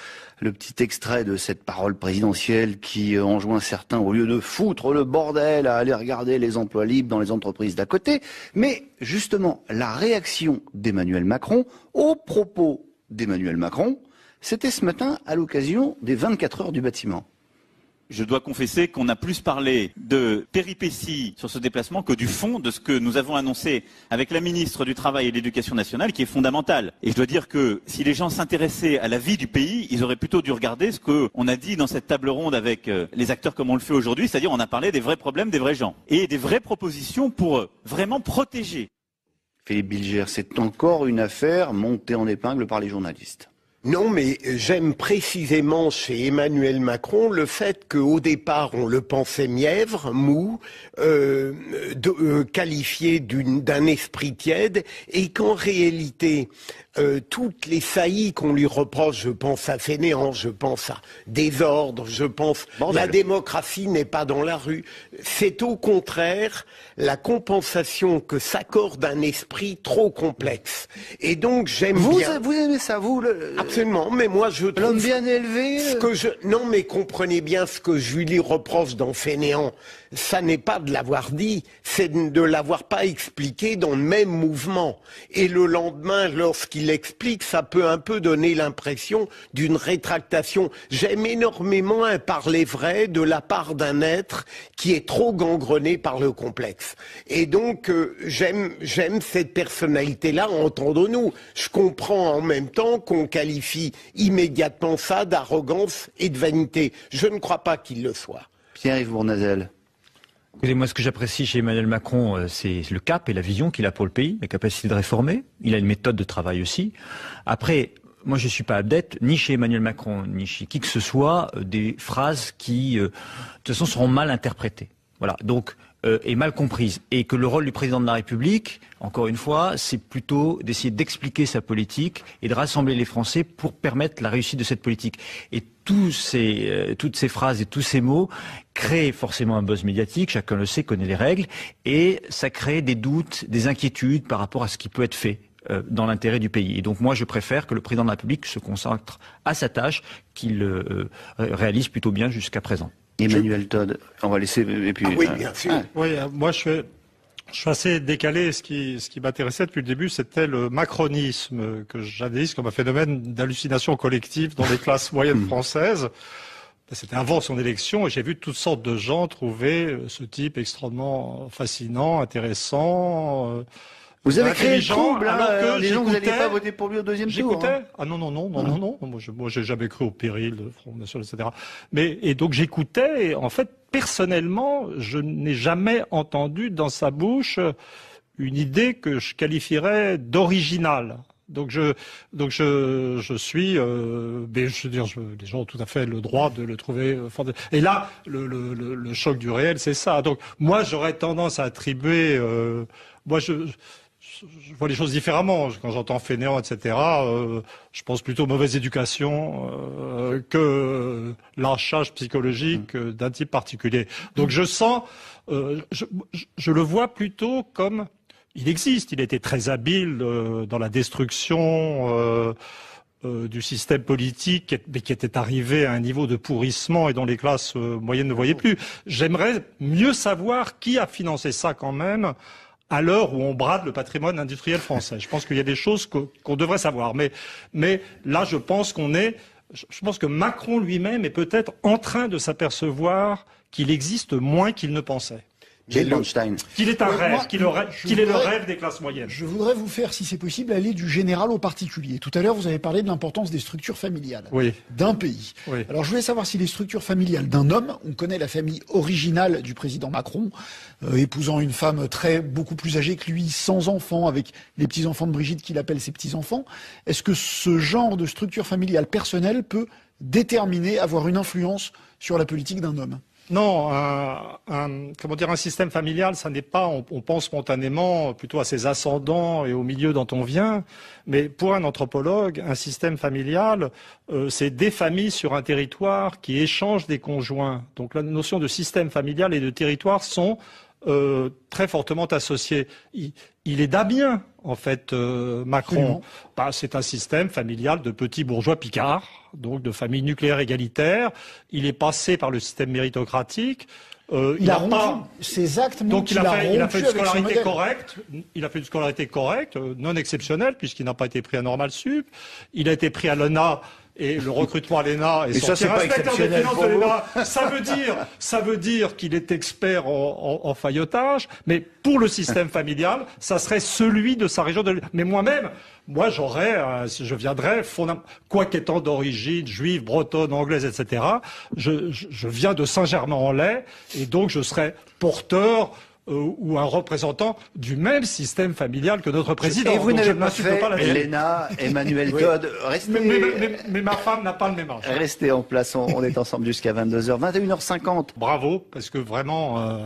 le petit extrait de cette parole présidentielle qui enjoint certains, au lieu de foutre le bordel, à aller regarder les emplois libres dans les entreprises d'à côté, mais justement la réaction d'Emmanuel Macron aux propos d'Emmanuel Macron, c'était ce matin à l'occasion des 24 heures du bâtiment. Je dois confesser qu'on a plus parlé de péripéties sur ce déplacement que du fond de ce que nous avons annoncé avec la ministre du Travail et de l'Éducation nationale, qui est fondamental. Et je dois dire que si les gens s'intéressaient à la vie du pays, ils auraient plutôt dû regarder ce qu'on a dit dans cette table ronde avec les acteurs comme on le fait aujourd'hui, c'est-à-dire on a parlé des vrais problèmes des vrais gens et des vraies propositions pour vraiment protéger. Philippe Bilger, c'est encore une affaire montée en épingle par les journalistes. Non, mais j'aime précisément chez Emmanuel Macron le fait qu'au départ, on le pensait mièvre, mou, qualifié d'un esprit tiède, et qu'en réalité, toutes les saillies qu'on lui reproche, je pense à fainéant, je pense à désordre, je pense la démocratie n'est pas dans la rue, c'est au contraire la compensation que s'accorde un esprit trop complexe. Et donc j'aime bien... Vous aimez ça, vous Absolument, mais moi je trouve... L'homme bien élevé Non, mais comprenez bien ce que je lui reproche dans Fainéant. Ça n'est pas de l'avoir dit, c'est de l'avoir pas expliqué dans le même mouvement. Et le lendemain, lorsqu'il explique, ça peut un peu donner l'impression d'une rétractation. J'aime énormément un parler vrai de la part d'un être qui est trop gangrené par le complexe. Et donc, j'aime cette personnalité-là, entendons-nous. Je comprends en même temps qu'on qualifie immédiatement ça d'arrogance et de vanité. Je ne crois pas qu'il le soit. Pierre-Yves Bournazel. Écoutez, moi, ce que j'apprécie chez Emmanuel Macron, c'est le cap et la vision qu'il a pour le pays, la capacité de réformer. Il a une méthode de travail aussi. Après, moi, je suis pas adepte, ni chez Emmanuel Macron, ni chez qui que ce soit, des phrases qui, de toute façon, seront mal interprétées. Voilà. Donc, est mal comprise. Et que le rôle du président de la République, encore une fois, c'est plutôt d'essayer d'expliquer sa politique et de rassembler les Français pour permettre la réussite de cette politique. Et toutes ces phrases et tous ces mots créent forcément un buzz médiatique, chacun le sait, connaît les règles, et ça crée des doutes, des inquiétudes par rapport à ce qui peut être fait dans l'intérêt du pays. Et donc moi, je préfère que le président de la République se consacre à sa tâche, qu'il réalise plutôt bien jusqu'à présent. Emmanuel Todd, on va laisser... Et puis, oui, bien sûr. Oui, moi je suis assez décalé. Ce qui m'intéressait depuis le début, c'était le macronisme que j'analyse comme un phénomène d'hallucination collective dans les classes moyennes françaises. C'était avant son élection et j'ai vu toutes sortes de gens trouver ce type extrêmement fascinant, intéressant. Vous avez créé le trouble, alors que les gens, vous n'alliez pas voter pour lui au deuxième tour. J'écoutais. Ah non. Moi, j'ai jamais cru au péril de Front National, etc. Et donc, j'écoutais, et en fait, personnellement, je n'ai jamais entendu dans sa bouche une idée que je qualifierais d'originale. Donc je suis, mais je veux dire, les gens ont tout à fait le droit de le trouver fort. Et là, le choc du réel, c'est ça. Donc, moi, j'aurais tendance à attribuer, je vois les choses différemment. Quand j'entends fainéant, etc., je pense plutôt mauvaise éducation que lâchage psychologique d'un type particulier. Donc je sens, je le vois plutôt comme il existe. Il était très habile dans la destruction du système politique, mais qui était arrivé à un niveau de pourrissement et dont les classes moyennes ne voyaient plus. J'aimerais mieux savoir qui a financé ça quand même, à l'heure où on brade le patrimoine industriel français. Je pense qu'il y a des choses qu'on devrait savoir. Mais là, je pense que Macron lui-même est peut-être en train de s'apercevoir qu'il existe moins qu'il ne pensait. Qu'il est un rêve, qu'il est le rêve des classes moyennes. Je voudrais vous faire, si c'est possible, aller du général au particulier. Tout à l'heure, vous avez parlé de l'importance des structures familiales d'un pays. Oui. Alors, je voulais savoir si les structures familiales d'un homme, on connaît la famille originale du président Macron, épousant une femme beaucoup plus âgée que lui, sans enfants, avec les petits-enfants de Brigitte qu'il appelle ses petits-enfants. Est-ce que ce genre de structure familiale personnelle peut déterminer, avoir une influence sur la politique d'un homme ? Non, un système familial, ça n'est pas, on pense spontanément plutôt à ses ascendants et au milieu dont on vient, mais pour un anthropologue, un système familial, c'est des familles sur un territoire qui échangent des conjoints. Donc la notion de système familial et de territoire sont très fortement associés. Il est damien, en fait, Macron. C'est un système familial de petits bourgeois picards, donc de famille nucléaire égalitaire. Il est passé par le système méritocratique. Il a rompu ses actes, donc il a fait une scolarité correcte. Il a fait une scolarité correcte, non exceptionnelle, puisqu'il n'a pas été pris à Normal Sup. Il a été pris à l'ENA. Et le recrutement à l'ENA est sorti inspecteur des finances de l'ENA. Ça veut dire qu'il est expert en faillotage, mais pour le système familial, ça serait celui de sa région. Mais moi-même, je viendrais, quoi qu'étant d'origine juive, bretonne, anglaise, etc., je viens de Saint-Germain-en-Laye, et donc je serais porteur ou un représentant du même système familial que notre président. Et vous n'avez pas fait l'ENA, Emmanuel Todd. Mais ma femme n'a pas le même âge. Restez en place, on est ensemble jusqu'à 22h, 21h50. Bravo, parce que vraiment...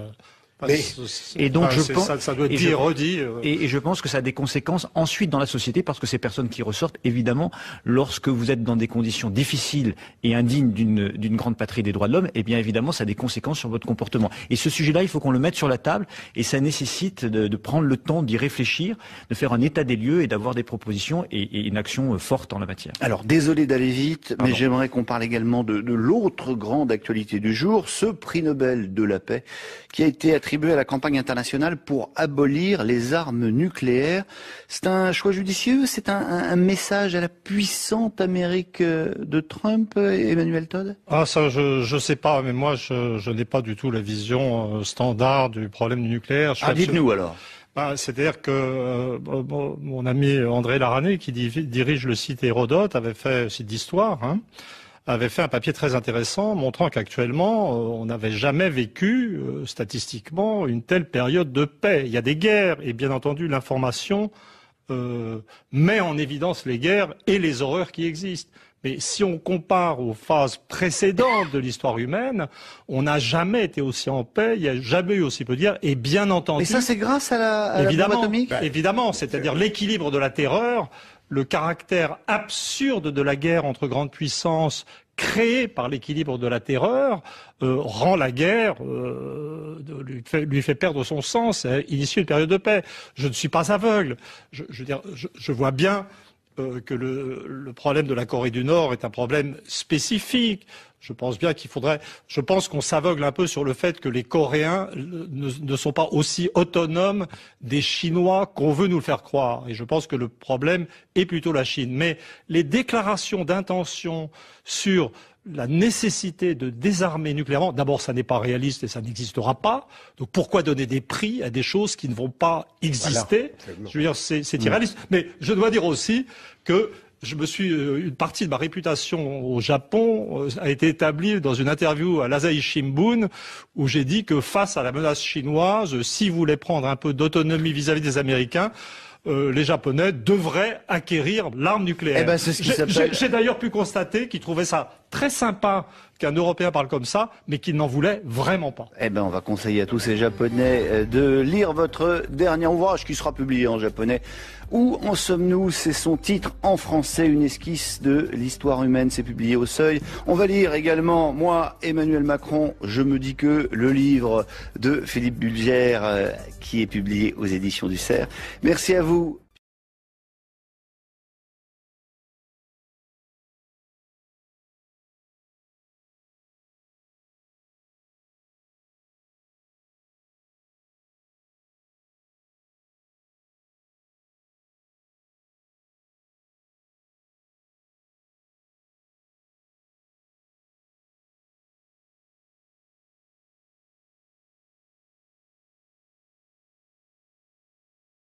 Et donc je pense, ça doit être dit et redit. Et je pense que ça a des conséquences ensuite dans la société, parce que ces personnes qui ressortent, évidemment, lorsque vous êtes dans des conditions difficiles et indignes d'une grande patrie des droits de l'homme, eh bien évidemment ça a des conséquences sur votre comportement. Et ce sujet-là, il faut qu'on le mette sur la table, et ça nécessite de prendre le temps d'y réfléchir, de faire un état des lieux et d'avoir des propositions et une action forte en la matière. Alors désolé d'aller vite, mais j'aimerais qu'on parle également de l'autre grande actualité du jour, ce prix Nobel de la paix qui a été attribué à la campagne internationale pour abolir les armes nucléaires. C'est un choix judicieux, c'est un message à la puissante Amérique de Trump, Emmanuel Todd? Ça, je sais pas, mais moi, je n'ai pas du tout la vision standard du problème du nucléaire. Dites-nous alors. C'est-à-dire que mon ami André Larané, qui dirige le site Hérodote, site d'histoire, avait fait un papier très intéressant montrant qu'actuellement, on n'avait jamais vécu, statistiquement, une telle période de paix. Il y a des guerres, et bien entendu, l'information met en évidence les guerres et les horreurs qui existent. Mais si on compare aux phases précédentes de l'histoire humaine, on n'a jamais été aussi en paix, il n'y a jamais eu aussi peu de guerres, et bien entendu... Mais ça, c'est grâce à la bombe atomique ? Évidemment, c'est-à-dire l'équilibre de la terreur, le caractère absurde de la guerre entre grandes puissances créé par l'équilibre de la terreur rend la guerre, lui fait perdre son sens et initie une période de paix. Je ne suis pas aveugle. Je vois bien que le problème de la Corée du Nord est un problème spécifique. Je pense qu'on s'aveugle un peu sur le fait que les Coréens ne sont pas aussi autonomes des Chinois qu'on veut nous le faire croire. Et je pense que le problème est plutôt la Chine. Mais les déclarations d'intention sur la nécessité de désarmer nucléairement, d'abord ça n'est pas réaliste et ça n'existera pas. Donc pourquoi donner des prix à des choses qui ne vont pas exister? Je veux dire, c'est irréaliste. Mais je dois dire aussi que une partie de ma réputation au Japon a été établie dans une interview à l'Asahi Shimbun où j'ai dit que face à la menace chinoise, s'ils voulaient prendre un peu d'autonomie vis-à-vis des Américains, les Japonais devraient acquérir l'arme nucléaire. C'est ce qui s'appelle... J'ai d'ailleurs pu constater qu'ils trouvaient ça très sympa qu'un Européen parle comme ça, mais qu'ils n'en voulaient vraiment pas. On va conseiller à tous ces Japonais de lire votre dernier ouvrage qui sera publié en japonais. Où en sommes-nous? C'est son titre en français, une esquisse de l'histoire humaine. C'est publié au Seuil. On va lire également, moi, Emmanuel Macron, je me dis que le livre de Philippe Bulgère qui est publié aux éditions du Cerf. Merci à vous.